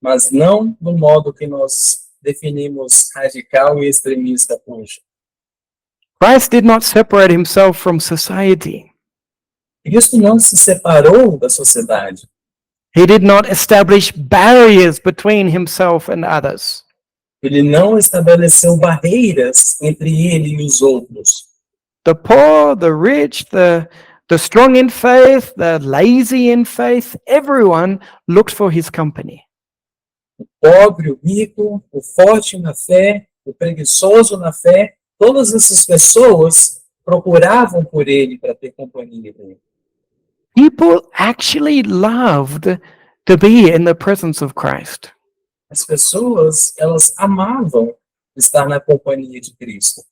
mas não do modo que nós definimos radical e extremista hoje. Christ did not separate himself from society. Cristo não se separou da sociedade. He did not establish barriers between himself and others. Ele não estabeleceu barreiras entre ele e os outros. The poor, the rich, the strong in faith, the lazy in faith, everyone looked for his company. O pobre, o rico, o forte na fé, o preguiçoso na fé, todas essas pessoas procuravam por ele para ter companhia dele. People actually loved to be in the presence of Christ. As pessoas, elas amavam estar na companhia de Cristo.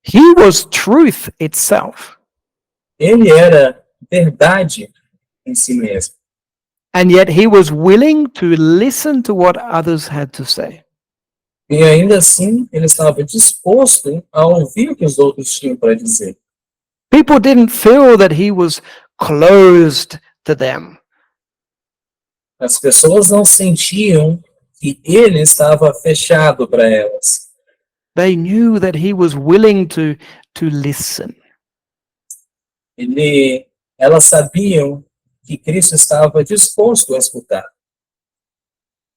He was truth itself, Ele era verdade em si mesmo. and yet he was willing to listen to what others had to say. E ainda assim, ele estava disposto a ouvir o que os outros tinham para dizer. People didn't feel that he was closed to them. As pessoas não sentiam que ele estava fechado para elas. They knew that he was willing to listen. Elas sabiam que Cristo estava disposto a escutar.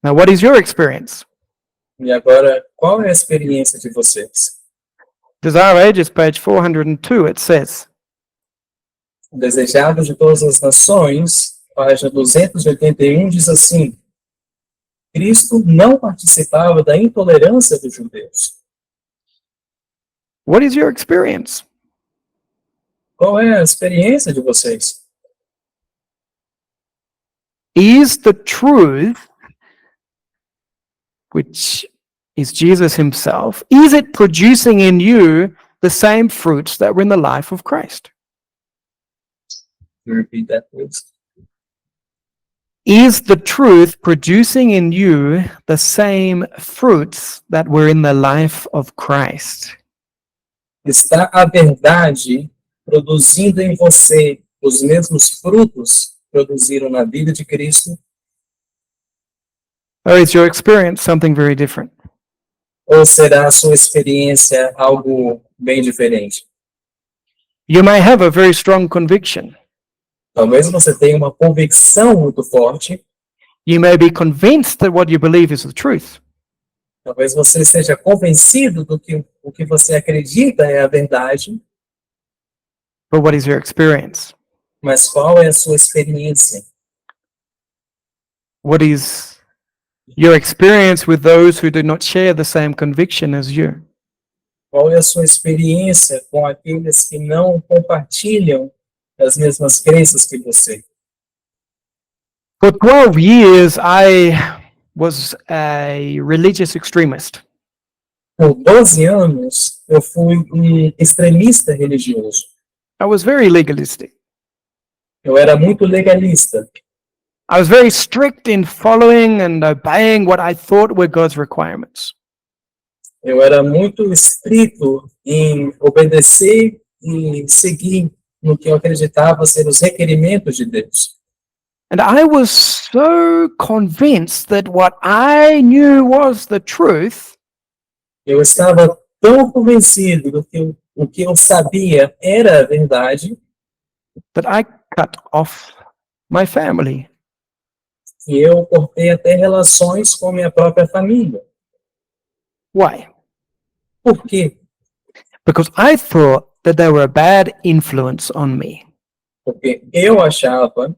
Now, what is your experience? E agora, qual é a experiência de vocês? Desire Ages, page 402, it says, O Desejado de Todas as Nações, página 281, diz assim: Cristo não participava da intolerância dos judeus. what is your experience? Qual é a experiência de vocês? Is the truth, which is Jesus himself, is it producing in you the same fruits that were in the life of Christ? Can you repeat that, please? Is the truth producing in you the same fruits that were in the life of Christ? Está a verdade produzindo em você os mesmos frutos que produziram na vida de Cristo? Or is your experience something very different? Ou será a sua experiência algo bem diferente? You may have a very strong conviction. Talvez você tenha uma convicção muito forte, You may be convinced that what you believe is the truth. talvez você seja convencido do que o que você acredita é a verdade, But what is your experience? mas qual é a sua experiência? What is your experience with those who do not share the same conviction as you? Qual é a sua experiência com aqueles que não compartilham as mesmas crenças que você? For 12 years, I was a religious extremist. Por 12 anos, eu fui um extremista religioso. I was very legalistic. Eu era muito legalista. I was very strict in following and obeying what I thought were God's requirements. Eu era muito estrito em obedecer e seguir no que eu acreditava ser os requerimentos de Deus. And I was so convinced that what I knew was the truth Eu estava tão convencido do que o que eu sabia era a verdade, that I cut off my family. e eu cortei até relações com minha própria família. Why? Por quê? Because I thought that they were a bad influence on me. Porque eu achava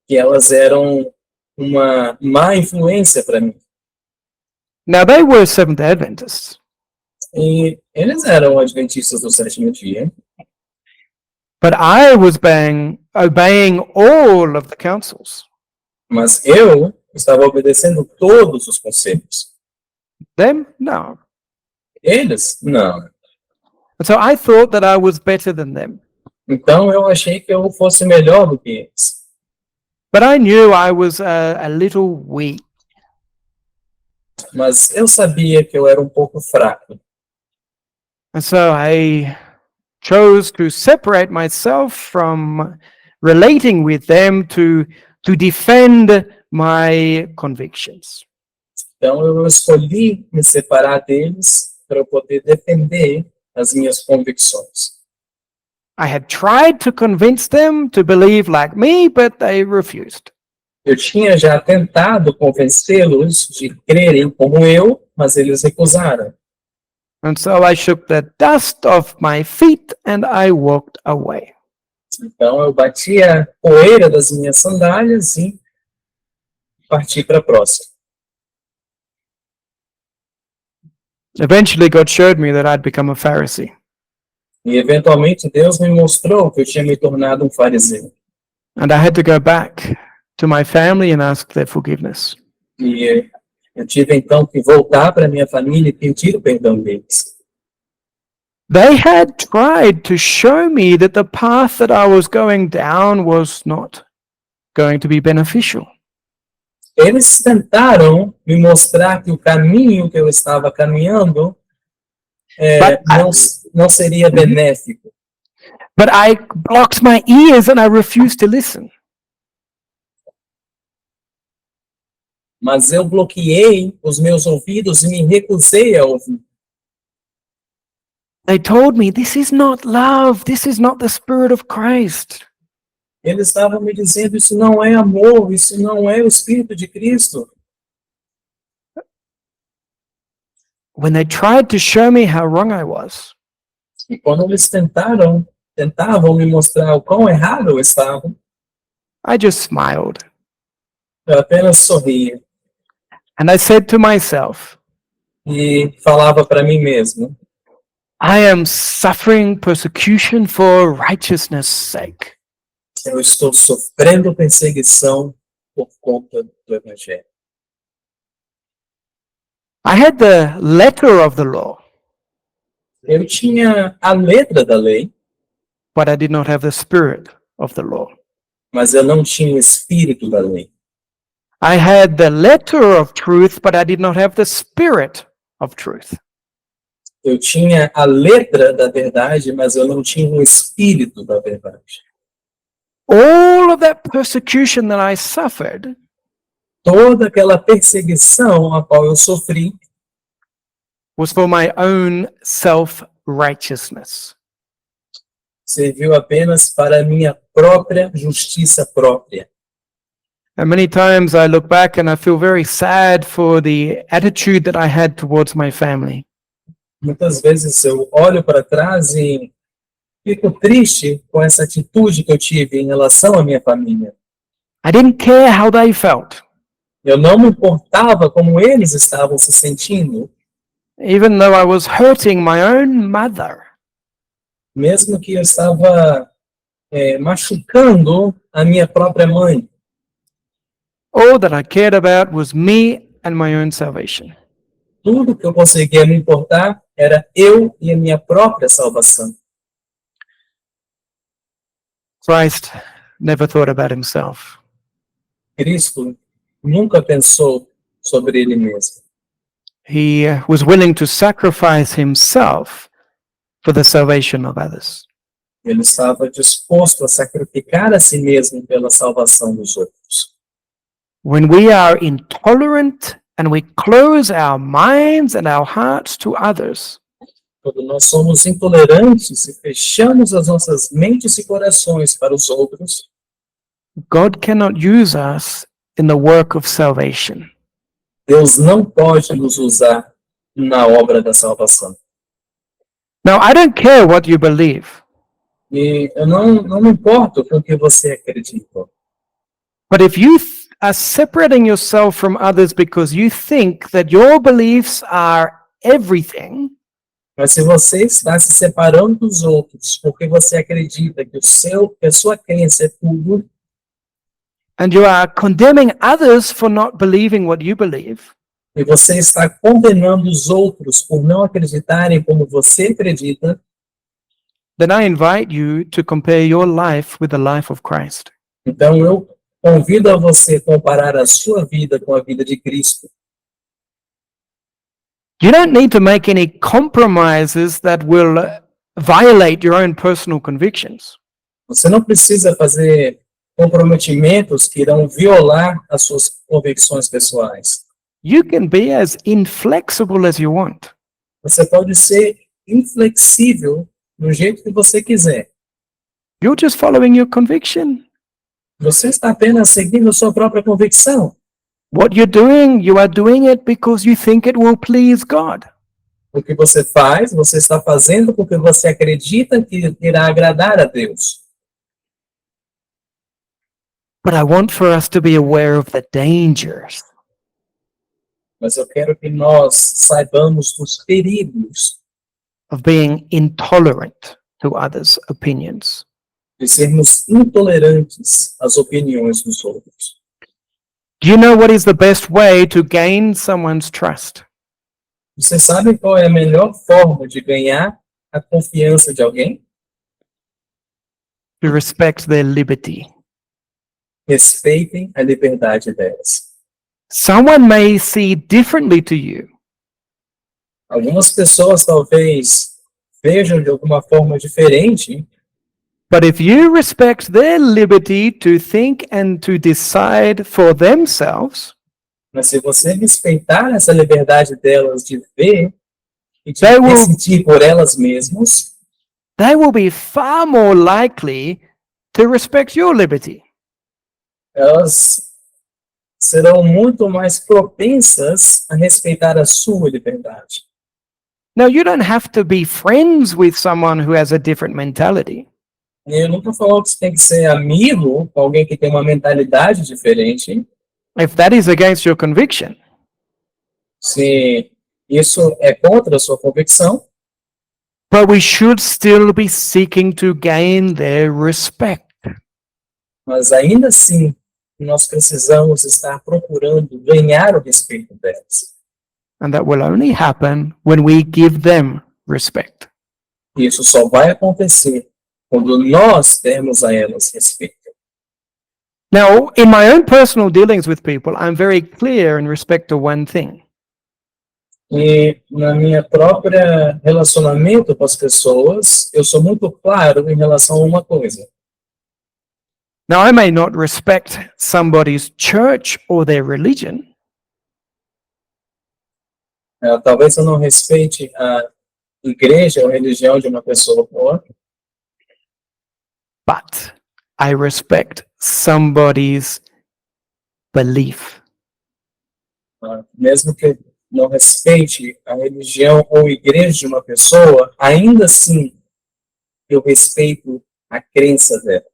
que elas eram uma má influência para mim. Now, they were Seventh Adventists, E eles eram adventistas do sétimo dia, but I was obeying all of the counsels. mas eu estava obedecendo todos os conselhos. Them? No. Eles, não. And so I thought that I was better than them. Então eu achei que eu fosse melhor do que eles. But I knew I was a little weak. Mas eu sabia que eu era um pouco fraco. And so I chose to separate myself from relating with them to defend my convictions. Então eu escolhi me separar deles para eu poder defender as minhas convicções. I had tried to convince them to believe like me, but they refused. Eu tinha já tentado convencê-los de crerem como eu, mas eles recusaram. And so I shook the dust off my feet and I walked away. Então eu bati a poeira das minhas sandálias e parti para a próxima. Eventually, God showed me that I'd become a Pharisee. E eventualmente Deus me mostrou que eu tinha me tornado um fariseu. And I had to go back to my family and ask their forgiveness. E eu tive então que voltar para minha família e pedir o perdão deles. They had tried to show me that the path that I was going down was not going to be beneficial. Eles tentaram me mostrar que o caminho que eu estava caminhando não seria benéfico. But I blocked my ears and I refused to listen. Mas eu bloqueei os meus ouvidos e me recusei a ouvir. They told me, this is not love. This is not the Spirit of Christ. Eles estavam me dizendo, isso não é amor, isso não é o Espírito de Cristo. When they tried to show me how wrong I was, E quando eles tentavam me mostrar o quão errado eu estava, I just smiled. eu apenas sorria And I said to myself, e falava para mim mesmo, I am suffering persecution for righteousness' sake. eu estou sofrendo perseguição por conta do Evangelho. I had the letter of the law, Eu tinha a letra da lei, but I did not have the spirit of the law. mas eu não tinha o espírito da lei. I had the letter of truth, but I did not have the spirit of truth. Eu tinha a letra da verdade, mas eu não tinha o espírito da verdade. All of that persecution that I suffered Toda aquela perseguição a qual eu sofri was for my own self-righteousness. serviu apenas para a minha própria justiça própria. And many times I look back and I feel very sad for the attitude that I had towards my family. Muitas vezes eu olho para trás e fico triste com essa atitude que eu tive em relação à minha família. I didn't care how they felt, Eu não me importava como eles estavam se sentindo, even though I was hurting my own mother. mesmo que eu estava machucando a minha própria mãe. All that I cared about was me and my own salvation. Tudo que eu conseguia me importar era eu e a minha própria salvação. Christ never thought about himself. Cristo nunca pensou sobre ele mesmo. He was willing to sacrifice himself for the salvation of others. Ele estava disposto a sacrificar a si mesmo pela salvação dos outros. When we are intolerant and we close our minds and our hearts to others, Quando nós somos intolerantes e fechamos as nossas mentes e corações para os outros, God cannot use us in the work of salvation. Deus não pode nos usar na obra da salvação. Now, I don't care what you believe. E eu não me importo com o que você acredita. But if you are separating yourself from others because you think that your beliefs are everything, Mas se você está se separando dos outros porque você acredita que a sua crença é tudo, and you are condemning others for not believing what you believe, e você está condenando os outros por não acreditarem como você acredita, then I invite you to compare your life with the life of Christ. então eu convido a você comparar a sua vida com a vida de Cristo. You don't need to make any compromises that will violate your own personal convictions. Você não precisa fazer comprometimentos que irão violar as suas convicções pessoais. You can be as inflexible as you want. Você pode ser inflexível do jeito que você quiser. You're just following your conviction. Você está apenas seguindo a sua própria convicção. What you're doing, you are doing it because you think it will please God. O que você faz, você está fazendo porque você acredita que irá agradar a Deus. But I want for us to be aware of the dangers. Mas eu quero que nós saibamos dos perigos Of being intolerant to others' opinions. de sermos intolerantes às opiniões dos outros. Do you know what is the best way to gain someone's trust? Você sabe qual é a melhor forma de ganhar a confiança de alguém? To respect their liberty. Respeitem a liberdade delas. Someone may see differently to you, Algumas pessoas talvez vejam de alguma forma diferente, but if you respect their liberty to think and to decide for themselves, mas se você respeitar essa liberdade delas de ver e de They will- decidir por elas mesmas, they will be far more likely to respect your liberty. elas serão muito mais propensas a respeitar a sua liberdade. Now, you don't have to be friends with someone who has a different mentality. E eu nunca falo que você tem que ser amigo com alguém que tem uma mentalidade diferente, If that is against your conviction, se isso é contra a sua convicção, but we should still be seeking to gain their respect. mas ainda assim nós precisamos estar procurando ganhar o respeito delas. And that will only happen when we give them respect. E isso só vai acontecer quando nós dermos a elas respeito. Now, in my own personal dealings with people, I'm very clear in respect to one thing. E na minha própria relacionamento com as pessoas, eu sou muito claro em relação a uma coisa. Now, I may not respect somebody's church or their religion, Talvez eu não respeite a igreja ou religião de uma pessoa ou outra, but I respect somebody's belief. Mesmo que eu não respeite a religião ou igreja de uma pessoa, ainda assim eu respeito a crença dela.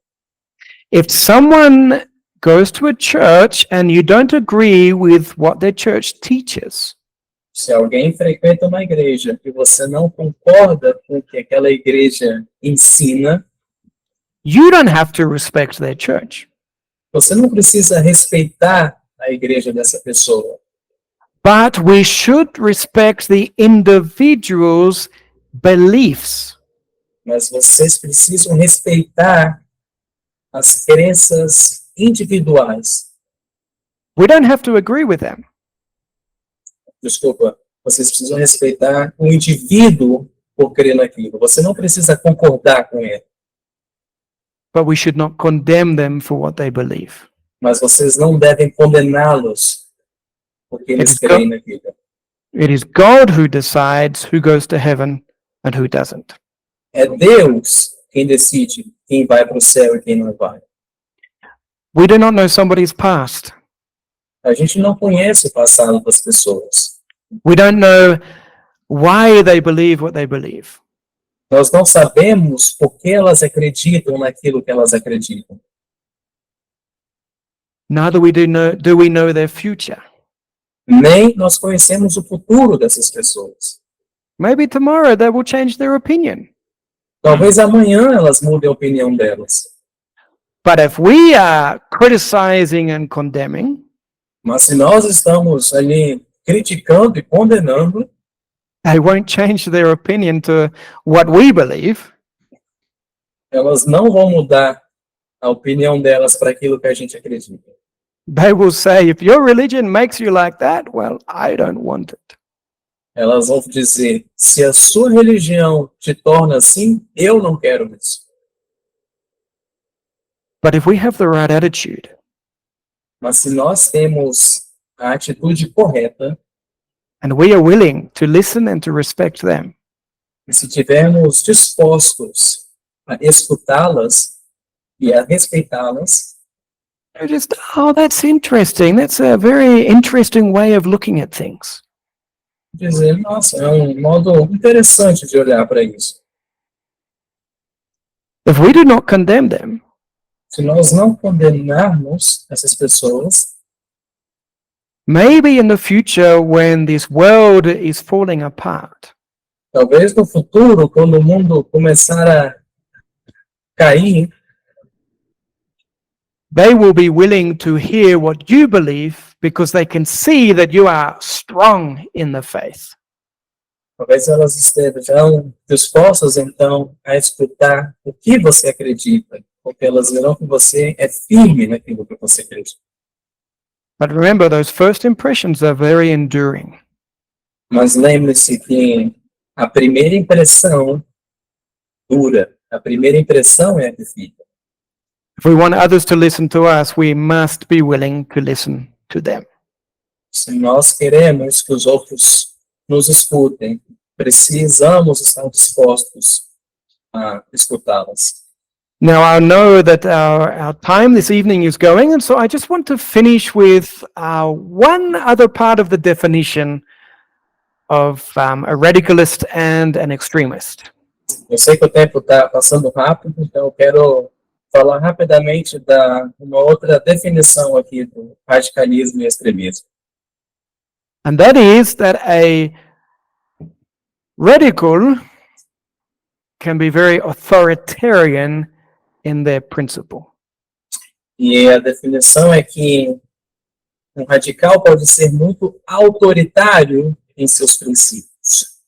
If someone goes to a church and you don't agree with what their church teaches, Se alguém frequenta uma igreja e você não concorda com o que aquela igreja ensina, you don't have to respect their church. você não precisa respeitar a igreja dessa pessoa. But we should respect the individual's beliefs. Mas vocês precisam respeitar as crenças individuais. We don't have to agree with them, Desculpa, vocês precisam respeitar o indivíduo por crer naquilo. Você não precisa concordar com ele, but we should not condemn them for what they believe. mas vocês não devem condená-los porque eles It's creem naquilo. It is God who decides who goes to heaven and who doesn't. É Deus quem decide quem vai para o céu e quem não vai. We do not know somebody's past. A gente não conhece o passado das pessoas. We don't know why they believe what they believe. Nós não sabemos por que elas acreditam naquilo que elas acreditam. Neither do we know their future. Nem nós conhecemos o futuro dessas pessoas. Maybe tomorrow they will change their opinion. Talvez amanhã elas mudem a opinião delas. But if we are criticizing and condemning, Mas se nós estamos ali criticando e condenando, they won't change their opinion to what we believe. elas não vão mudar a opinião delas para aquilo que a gente acredita. They will say, if your religion makes you like that, well, I don't want it. Elas vão dizer, se a sua religião te torna assim, eu não quero isso. But if we have the right attitude, Mas se nós temos a atitude correta, and we are willing to listen and to respect them, e se tivermos dispostos a escutá-las e a respeitá-las, they're just, oh, that's interesting. That's a very interesting way of looking at things. dizer, nossa, é um modo interessante de olhar para isso. If we do not condemn them, Se nós não condenarmos essas pessoas, maybe in the future when this world is falling apart, talvez no futuro, quando o mundo começar a cair, they will be willing to hear what you believe because they can see that you are strong in the faith. talvez elas estejam dispostas então a escutar o que você acredita, porque elas verão que você é firme naquilo que você acredita. But remember, those first impressions are very enduring. Mas lembre-se que a primeira impressão dura, a primeira impressão é a que fica. If we want others to listen to us, we must be willing to listen to them. Se nós queremos que os outros nos escutem, precisamos estar dispostos a escutá-las. Now, I know that our time this evening is going, and so I just want to finish with one other part of the definition of a radicalist and an extremist. Eu sei que o tempo está passando rápido, então eu quero falar rapidamente da uma outra definição aqui do radicalismo e extremismo. And that is that a radical can be very authoritarian in their principle. E a definição é que um radical pode ser muito autoritário em seus princípios.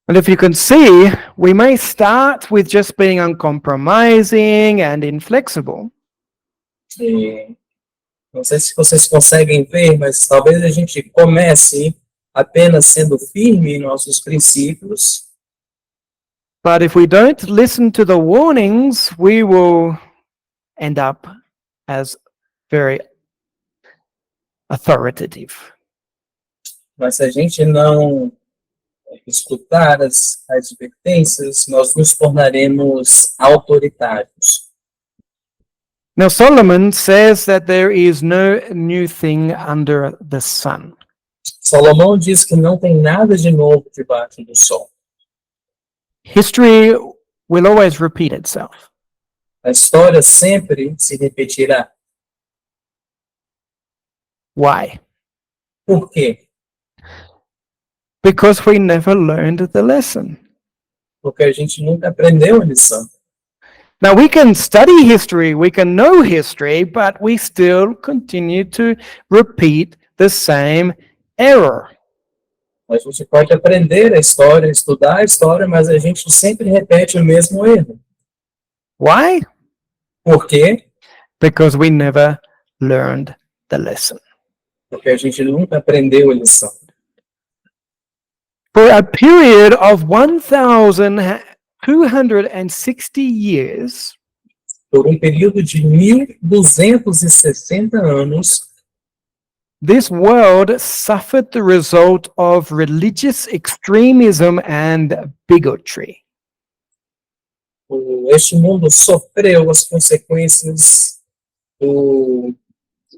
And if you can see, we may start with just being uncompromising and inflexible. E não sei se vocês conseguem ver, mas talvez a gente comece apenas sendo firme em nossos princípios. But if we don't listen to the warnings, we will end up as very authoritative. Mas se a gente não escutar as advertências, nós nos tornaremos autoritários. Now, Solomon says that there is no new thing under the sun. Salomão diz que não tem nada de novo debaixo do sol. History will always repeat itself. A história sempre se repetirá. Why? Por quê? Because we never learned the lesson. Porque a gente nunca aprendeu a lição. Now, we can study history, we can know history, but we still continue to repeat the same error. A gente pode aprender a história, estudar a história, mas a gente sempre repete o mesmo erro. Why? Por quê? Because we never learned the lesson. Porque a gente nunca aprendeu a lição. For a period of 1,260 years, Por um período de 1260 anos, this world suffered the result of religious extremism and bigotry. este mundo sofreu as consequências do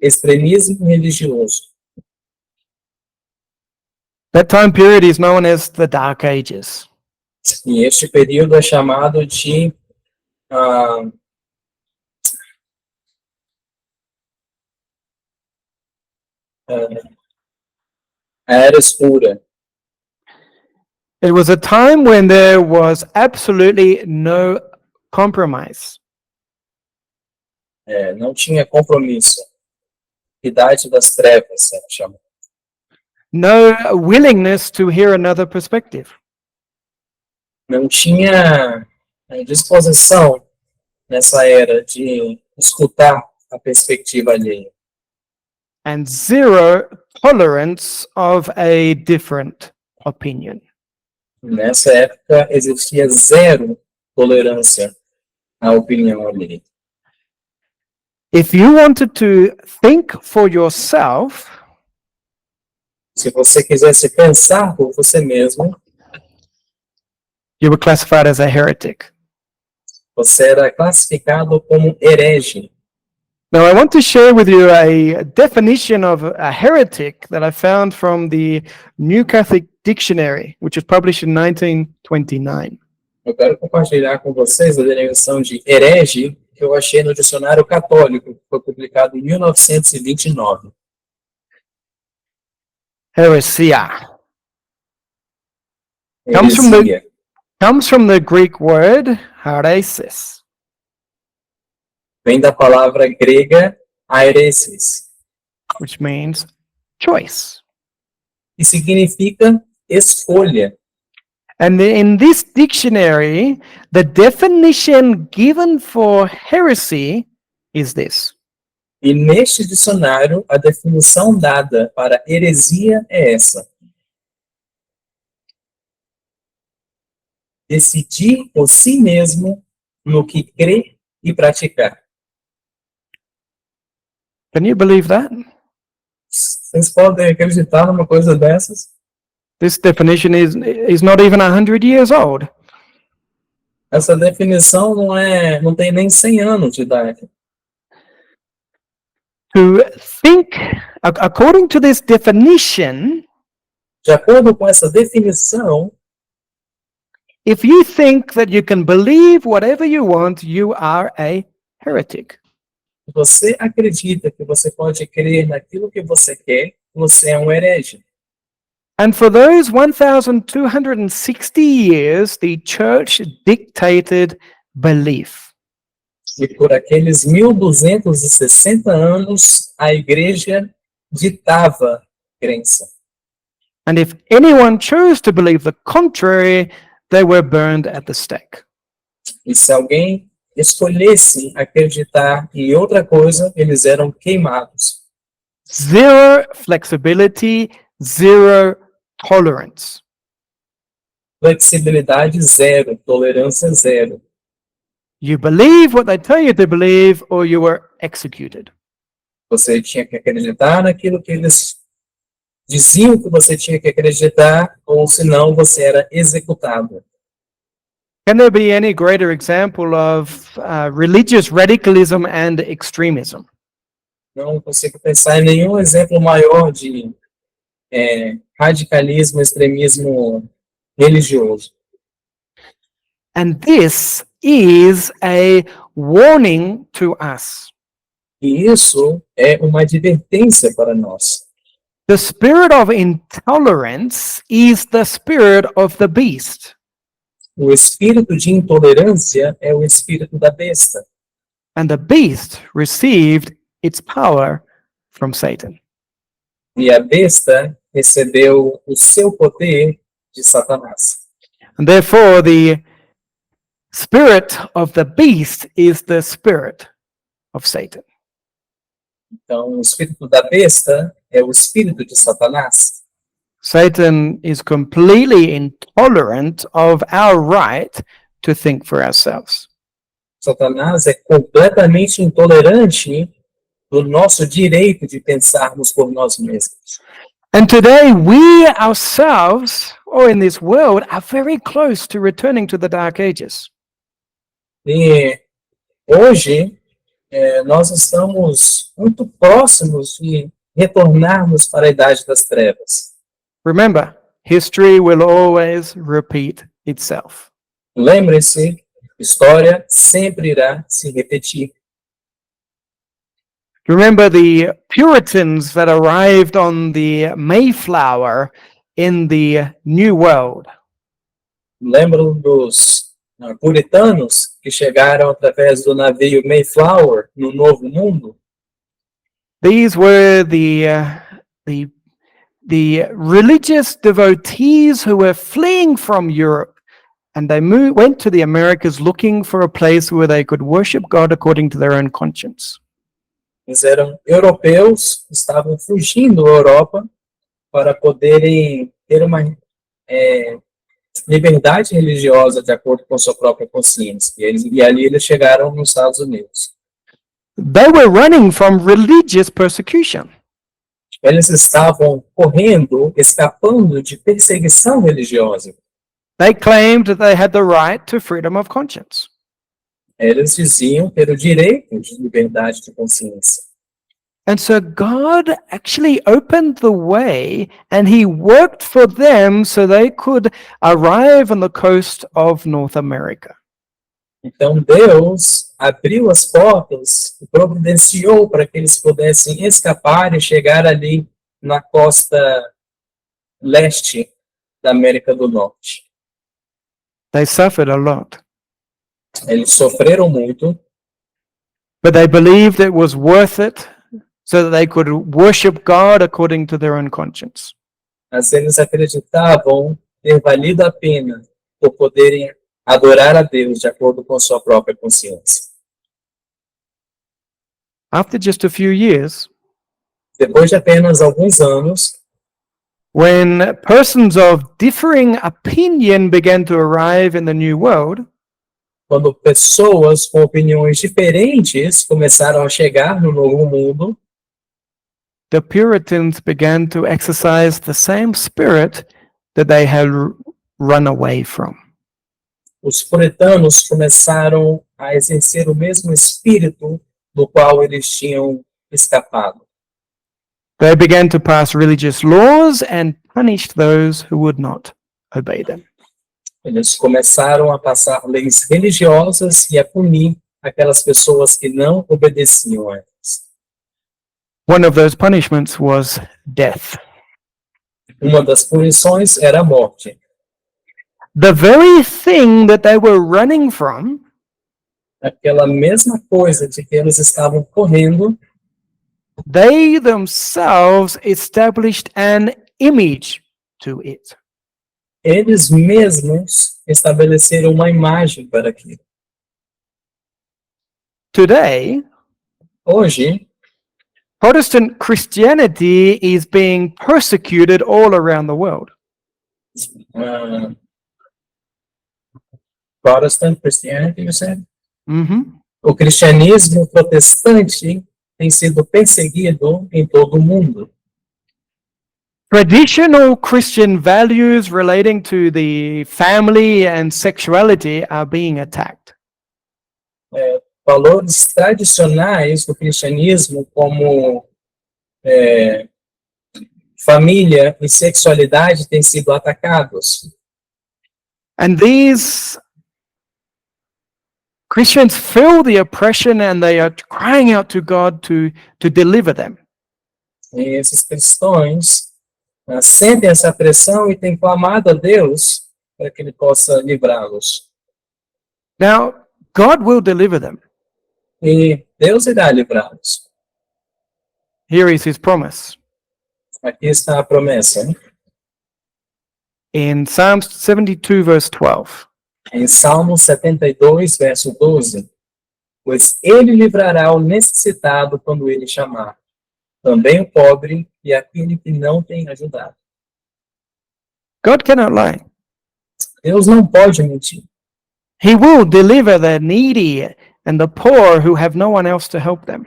extremismo religioso. That time period is known as the Dark Ages. E este período é chamado de a Era Escura. It was a time when there was absolutely no compromise. Não tinha compromisso. Idade das trevas, chama. No willingness to hear another perspective. Não tinha disposição nessa era de escutar a perspectiva alheia. And zero tolerance of a different opinion. Nessa época existia zero tolerância à opinião alheia. If you wanted to think for yourself, Se você quisesse pensar por você mesmo, you were classified as a heretic. você era classificado como herege. Now, I want to share with you a definition of a heretic that I found from the New Catholic Dictionary, which was published in 1929. Eu quero compartilhar com vocês a derivação de herege que eu achei no Dicionário Católico, que foi publicado em 1929. Heresia comes Heresia. from the Greek word heresis, Vem da palavra grega airesis, which means choice. que significa escolha. And in this dictionary, the definition given for heresy is this: E neste dicionário, a definição dada para heresia é essa: decidir por si mesmo no que crer e praticar. Can you believe that? Vocês podem acreditar numa coisa dessas? This definition is not even 100 years old. Essa definição não tem nem 100 anos de idade. To think, according to this definition, De acordo com essa definição, if you think that you can believe whatever you want, you are a heretic. você acredita que você pode crer naquilo que você quer, você é um herege. And for those 1,260 years, the church dictated belief. E por aqueles 1260 anos, a igreja ditava crença. And if anyone chose to believe the contrary, they were burned at the stake. E se alguém escolhesse acreditar em outra coisa, eles eram queimados. Zero flexibility, zero tolerance. Flexibilidade zero, tolerância zero. You believe what they tell you to believe, or you were executed. Você tinha que acreditar naquilo que eles diziam que você tinha que acreditar, ou senão você era executado. Can there be any greater example of religious radicalism and extremism? Não consigo pensar em nenhum exemplo maior de radicalismo, extremismo religioso. And this is a warning to us. E isso é uma advertência para nós. The spirit of intolerance is the spirit of the beast. O espírito de intolerância é o espírito da besta. And the beast received its power from Satan. E a besta recebeu o seu poder de Satanás. And therefore, the spirit of the beast is the spirit of Satan. Então, o espírito da besta é o espírito de Satanás. Satan is completely intolerant of our right to think for ourselves. Satanás é completamente intolerante do nosso direito de pensarmos por nós mesmos. And today, we ourselves, or in this world, are very close to returning to the Dark Ages. E hoje, nós estamos muito próximos de retornarmos para a Idade das Trevas. Remember, history will always repeat itself. Lembre-se, história sempre irá se repetir. Remember the Puritans that arrived on the Mayflower in the New World. Lembram dos puritanos que chegaram através do navio Mayflower no Novo Mundo? These were the religious devotees who were fleeing from Europe, and they went to the Americas looking for a place where they could worship God according to their own conscience. Eles eram europeus, estavam fugindo da Europa para poderem ter uma liberdade religiosa de acordo com sua própria consciência. E ali eles chegaram nos Estados Unidos. They were running from religious persecution. Eles estavam correndo, escapando de perseguição religiosa. They claimed that they had the right to freedom of conscience. Eles diziam ter o direito de liberdade de consciência. And so God actually opened the way and he worked for them so they could arrive on the coast of North America. Então Deus abriu as portas e providenciou para que eles pudessem escapar e chegar ali na costa leste da América do Norte. They suffered a lot, Eles sofreram muito, but they believed it was worth it so that they could worship God according to their own conscience. mas eles acreditavam ter valido a pena por poderem adorar a Deus de acordo com sua própria consciência. After just a few years, Depois de apenas alguns anos, when persons of differing opinion began to arrive in the New World, quando pessoas com opiniões diferentes começaram a chegar no Novo Mundo, the Puritans began to exercise the same spirit that they had run away from. os puritanos começaram a exercer o mesmo espírito do qual eles tinham escapado. They began to pass religious laws and punished those who would not obey them. Eles começaram a passar leis religiosas e a punir aquelas pessoas que não obedeciam a elas. One of those punishments was death. Uma das punições era a morte. The very thing that they were running from, Aquela mesma coisa de que eles estavam correndo, they themselves established an image to it. eles mesmos estabeleceram uma imagem para aquilo. Today, Hoje, Protestant Christianity is being persecuted all around the world. Protestant Christianity, you said? Mhm. O cristianismo protestante tem sido perseguido em todo o mundo. Traditional Christian values relating to the family and sexuality are being attacked. Valores tradicionais do cristianismo, como família e sexualidade, têm sido atacados. And these Christians feel the oppression and they are crying out to God to deliver them. E esses cristãos sentem essa pressão e têm clamado a Deus para que Ele possa livrá-los. Now, God will deliver them. E Deus irá livrá-los. Here is his promise. Aqui está a promessa. Hein? In Psalm 72, verse 12. Em Salmo 72, verso 12. Pois Ele livrará o necessitado quando Ele chamar, também o pobre e aquele que não tem ajudado. God cannot lie. Deus não pode mentir. He will deliver the needy and the poor who have no one else to help them.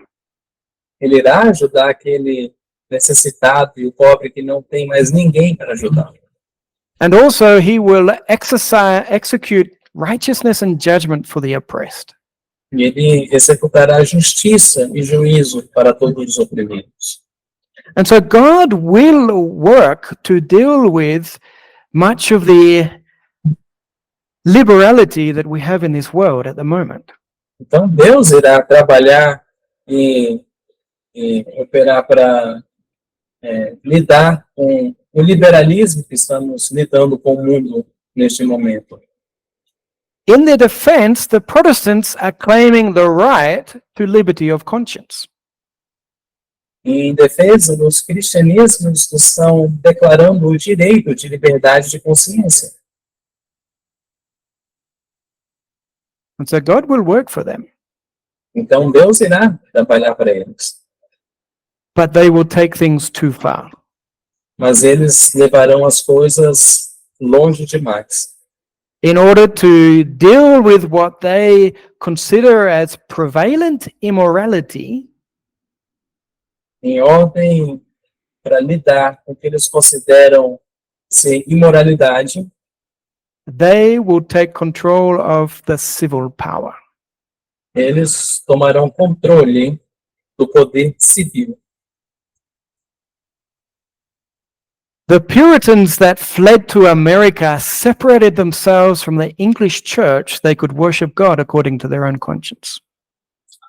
Ele irá ajudar aquele necessitado e o pobre que não tem mais ninguém para ajudar. And also he will execute righteousness and judgment for the oppressed. E Ele executará justiça e juízo para todos os oprimidos. And so God will work to deal with much of the liberality that we have in this world at the moment. Então Deus irá trabalhar e operar para lidar com o liberalismo que estamos lidando com o mundo neste momento. In their defense, the Protestants are claiming the right to liberty of conscience. Em defesa dos cristianismos, estão declarando o direito de liberdade de consciência. And so God will work for them, Então Deus irá trabalhar para eles. but they will take things too far. Mas eles levarão as coisas longe demais. In order to deal with what they consider as prevalent immorality, Em ordem para lidar com o que eles consideram ser imoralidade, they will take control of the civil power. eles tomarão controle do poder civil. The Puritans that fled to America separated themselves from the English church. They could worship God according to their own conscience.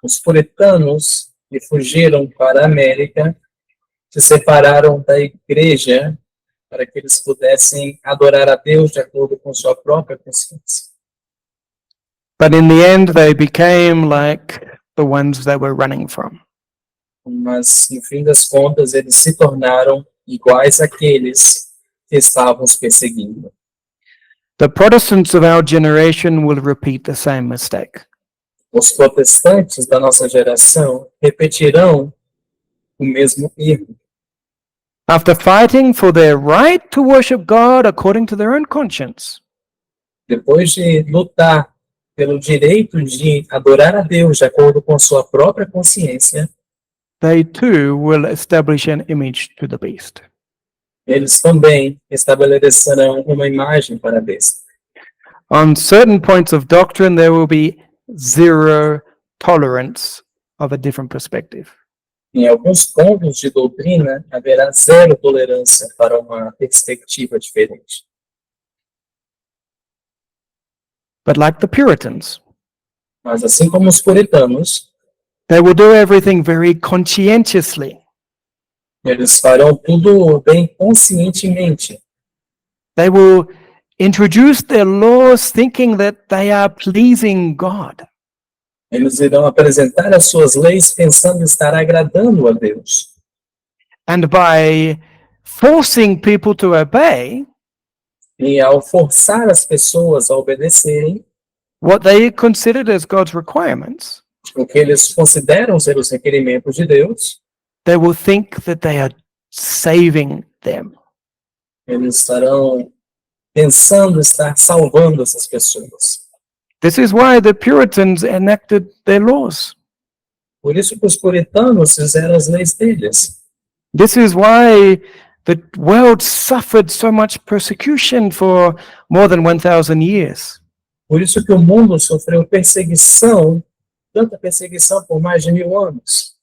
Os puritanos que fugiram para a América se separaram da igreja para que eles pudessem adorar a Deus de acordo com sua própria consciência. But in the end, they became like the ones they were running from. Mas, no fim das contas, eles se tornaram iguais àqueles que estavam os perseguindo. The Protestants of our generation will repeat the same mistake. Os protestantes da nossa geração repetirão o mesmo erro. After fighting for their right to worship God according to their own conscience, Depois de lutar pelo direito de adorar a Deus de acordo com sua própria consciência, they too will establish an image to the beast. eles também estabelecerão uma imagem para a besta. On certain points of doctrine, there will be zero tolerance of a different perspective. Em alguns pontos de doutrina, haverá zero tolerância para uma perspectiva diferente. But like the Puritans, Mas assim como os puritanos, they will do everything very conscientiously. eles farão tudo bem conscientemente. They will introduce their laws thinking that they are pleasing God. Eles irão apresentar as suas leis pensando estar agradando a Deus. And by forcing people to obey E ao forçar as pessoas a obedecerem what they considered as God's requirements, o que eles consideram ser os requerimentos de Deus, they will think that they are saving them. eles estarão pensando estar salvando essas pessoas. This is why the Puritans enacted their laws. Por isso que os puritanos fizeram as leis deles. This is why the world suffered so much persecution for more than 1,000 years. Por isso que o mundo sofreu perseguição, tanta perseguição por mais de 1000 anos,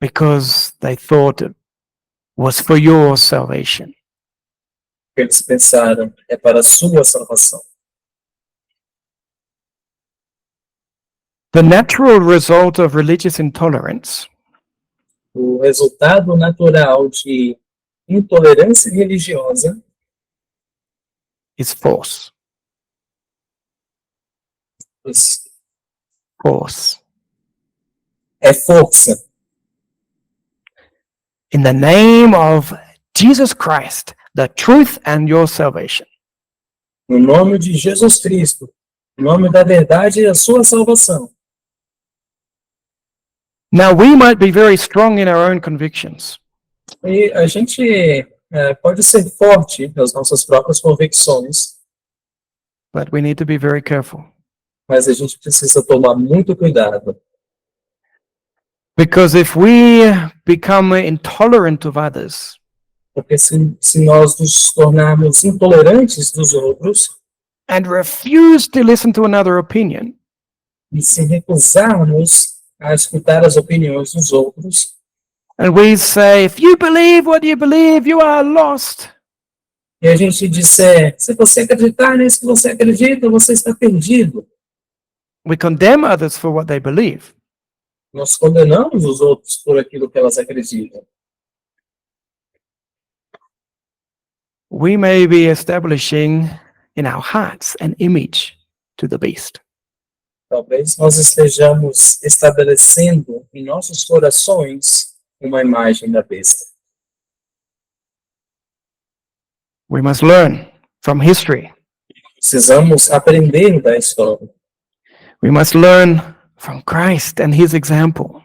Because they thought it was for your salvation. porque eles pensaram, é para a sua salvação. The natural result of religious intolerance O resultado natural de intolerância religiosa is force. Force. é força. In the name of Jesus Christ, the truth and your salvation. No nome de Jesus Cristo, no nome da verdade e a sua salvação. Now, we might be very strong in our own convictions, E a gente pode ser forte nas nossas próprias convicções, but we need to be very careful. mas a gente precisa tomar muito cuidado. Because if we become intolerant of others, Porque se nós nos tornarmos intolerantes dos outros and refuse to listen to another opinion, e se recusarmos a escutar as opiniões dos outros, and we say, if you believe what you believe, you are lost, e a gente disser, se você acreditar nisso que você acredita, você está perdido. we condemn others for what they believe. Nós condenamos os outros por aquilo que elas acreditam. We may be establishing in our hearts an image to the beast. Talvez nós estejamos estabelecendo em nossos corações uma imagem da besta. We must learn from history. Precisamos aprender da história. We must learn from Christ and his example.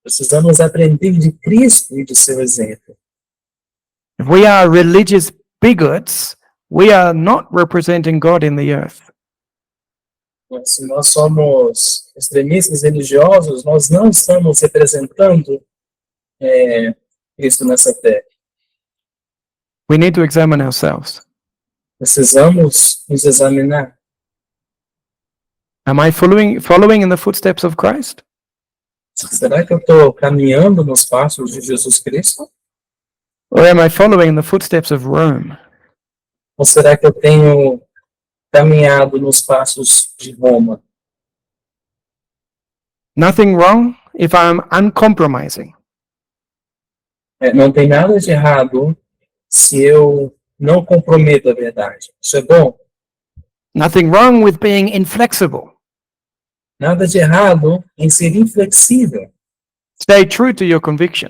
Precisamos aprender de Cristo e de seu exemplo. If we are religious bigots, we are not representing God in the earth. Mas se nós somos extremistas religiosos, nós não estamos representando Cristo nessa terra. We need to examine ourselves. Precisamos nos examinar. Am I following in the footsteps of Christ? Será que eu estou caminhando nos passos de Jesus Cristo? Or am I following in the footsteps of Rome? Ou será que eu tenho caminhado nos passos de Roma? Nothing wrong if I'm uncompromising. Não tem nada de errado se eu não comprometo a verdade. Isso é bom. Nothing wrong with being inflexible. Nada de errado em ser inflexível. Stay true to your conviction.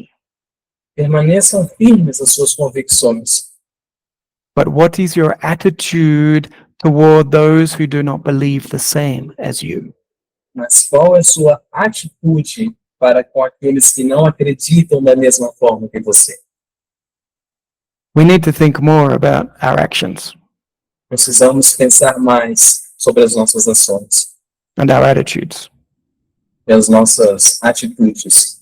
Permaneçam firmes as suas convicções. But what is your attitude toward those who do not believe the same as you? Mas qual é a sua atitude para com aqueles que não acreditam da mesma forma que você? We need to think more about our actions Precisamos pensar mais sobre as nossas ações and our attitudes. e as nossas atitudes.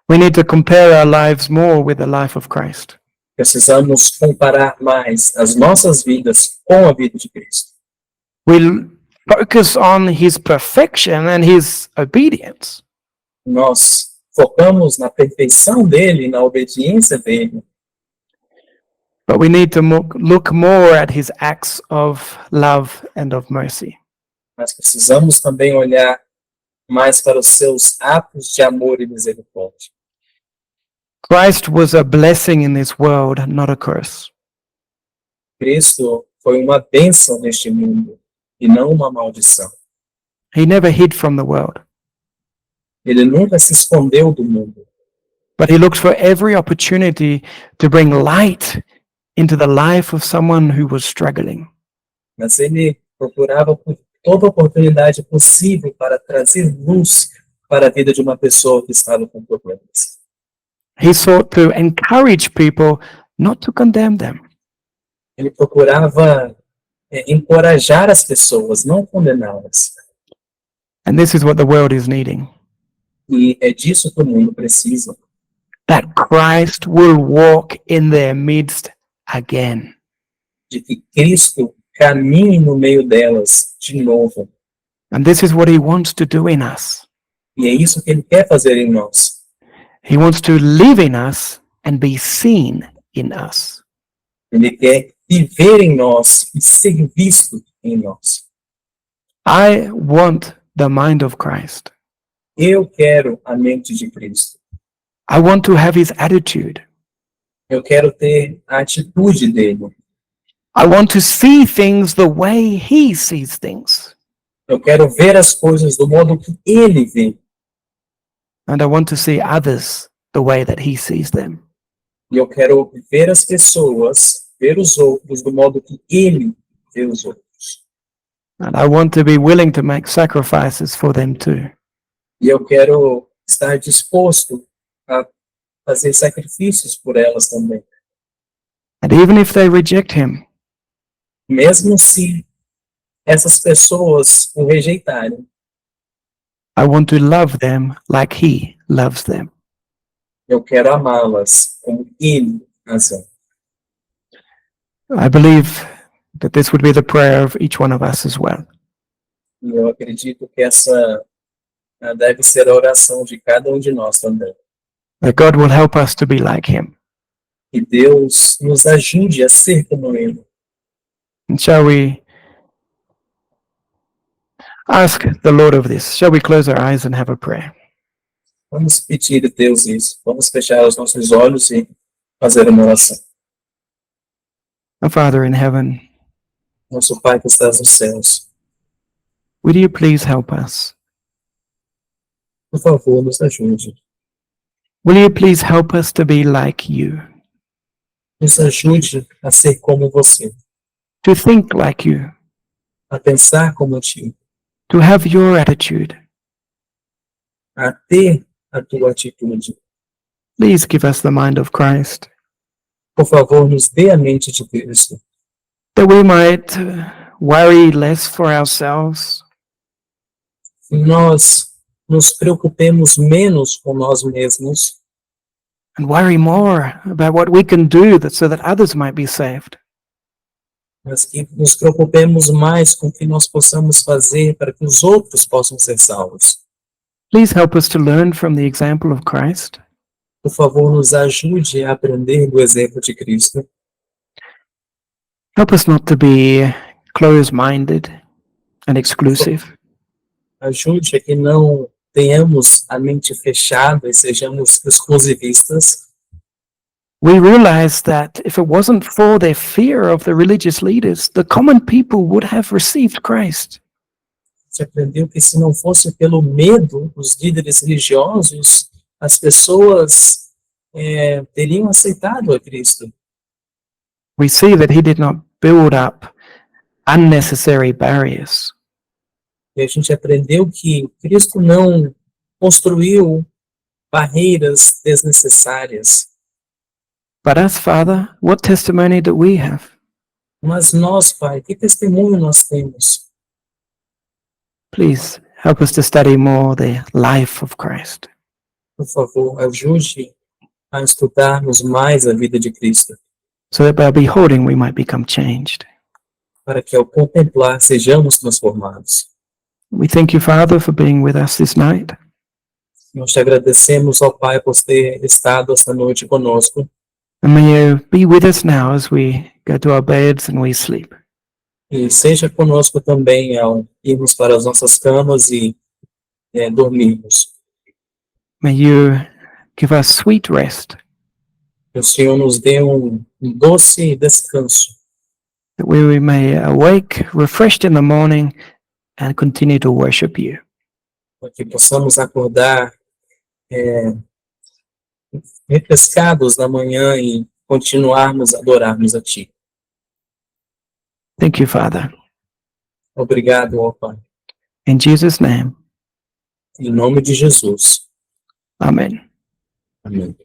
We need to compare our lives more with the life of Christ. Precisamos comparar mais as nossas vidas com a vida de Cristo. We'll focus on his perfection and his obedience. Nós focamos na perfeição dele, na obediência dele, But we need to look more at his acts of love and of mercy. mas precisamos também olhar mais para os seus atos de amor e misericórdia. Christ was a blessing in this world, not a curse. Cristo foi uma bênção neste mundo e não uma maldição. He never hid from the world, Ele nunca se escondeu do mundo, but he looked for every opportunity to bring light into the life of someone who was struggling. mas ele procurava por toda oportunidade possível para trazer luz para a vida de uma pessoa que estava com problemas. He sought to encourage people, not to condemn them. Ele procurava encorajar as pessoas, não condená-las. And this is what the world is needing. E é disso que o mundo precisa. that Christ will walk in their midst again. de que Cristo caminhe no meio delas de novo. And this is what he wants to do in us. E é isso que ele quer fazer em nós. He wants to live in us and be seen in us. Ele quer viver em nós e ser visto em nós. I want the mind of Christ. Eu quero a mente de Cristo. I want to have his attitude. Eu quero ter a atitude dele. I want to see things the way he sees things. Eu quero ver as coisas do modo que ele vê. And I want to see others the way that he sees them. E eu quero ver as pessoas, ver os outros do modo que ele vê os outros. And I want to be willing to make sacrifices for them too. E eu quero estar disposto a fazer sacrifícios por elas também. And even if they reject him, Mesmo se essas pessoas o rejeitarem, I want to love them like he loves them. eu quero amá-las como ele as ama. I believe that this would be the prayer of each one of us as well. E eu acredito que essa deve ser a oração de cada um de nós também. That God will help us to be like him. Que Deus nos ajude a ser como ele. And shall we ask the Lord of this? Shall we close our eyes and have a prayer? Vamos pedir a Deus isso. Vamos fechar os nossos olhos e fazer uma oração. Our Father in heaven, Nosso Pai que estás nos céus, would you please help us? por favor, nos ajude. Will you please help us to be like you, Nos ajude a ser como você, to think like you, a pensar como ti, to have your attitude? a ter a tua atitude. Please give us the mind of Christ, Por favor, nos dê a mente de Cristo, that we might worry less for ourselves, que nós nos preocupemos menos com nós mesmos and worry more about what we can do so that others might be saved. mas que nos preocupemos mais com o que nós possamos fazer para que os outros possam ser salvos. Please help us to learn from the example of Christ. Por favor, nos ajude a aprender do exemplo de Cristo. Help us not to be closed-minded and exclusive. Ajude a que não tenhamos a mente fechada e sejamos exclusivistas. We realize that if it wasn't for their fear of the religious leaders, the common people would have received Christ. A gente aprendeu que se não fosse pelo medo dos líderes religiosos, as pessoas teriam aceitado a Cristo. We see that he did not build up unnecessary barriers. E a gente aprendeu que Cristo não construiu barreiras desnecessárias. But us, Father, what testimony do we have? Mas nós, Pai, que testemunho nós temos? Please help us to study more the life of Christ, Por favor, ajude a estudarmos mais a vida de Cristo, so that by beholding we might become changed. para que ao contemplar sejamos transformados. We thank you, Father, for being with us this night. Nós te agradecemos ao Pai por ter estado esta noite conosco. And may you be with us now as we go to our beds and we sleep. E seja conosco também ao irmos para as nossas camas e dormirmos. May you give us sweet rest, Que o Senhor nos dê um doce descanso, that we may awake refreshed in the morning and continue to worship you. para que possamos acordar refrescados na manhã e continuarmos a adorarmos a Ti. Thank you, Father. Obrigado, ó Pai. In Jesus' name, Em nome de Jesus. amen. Amém.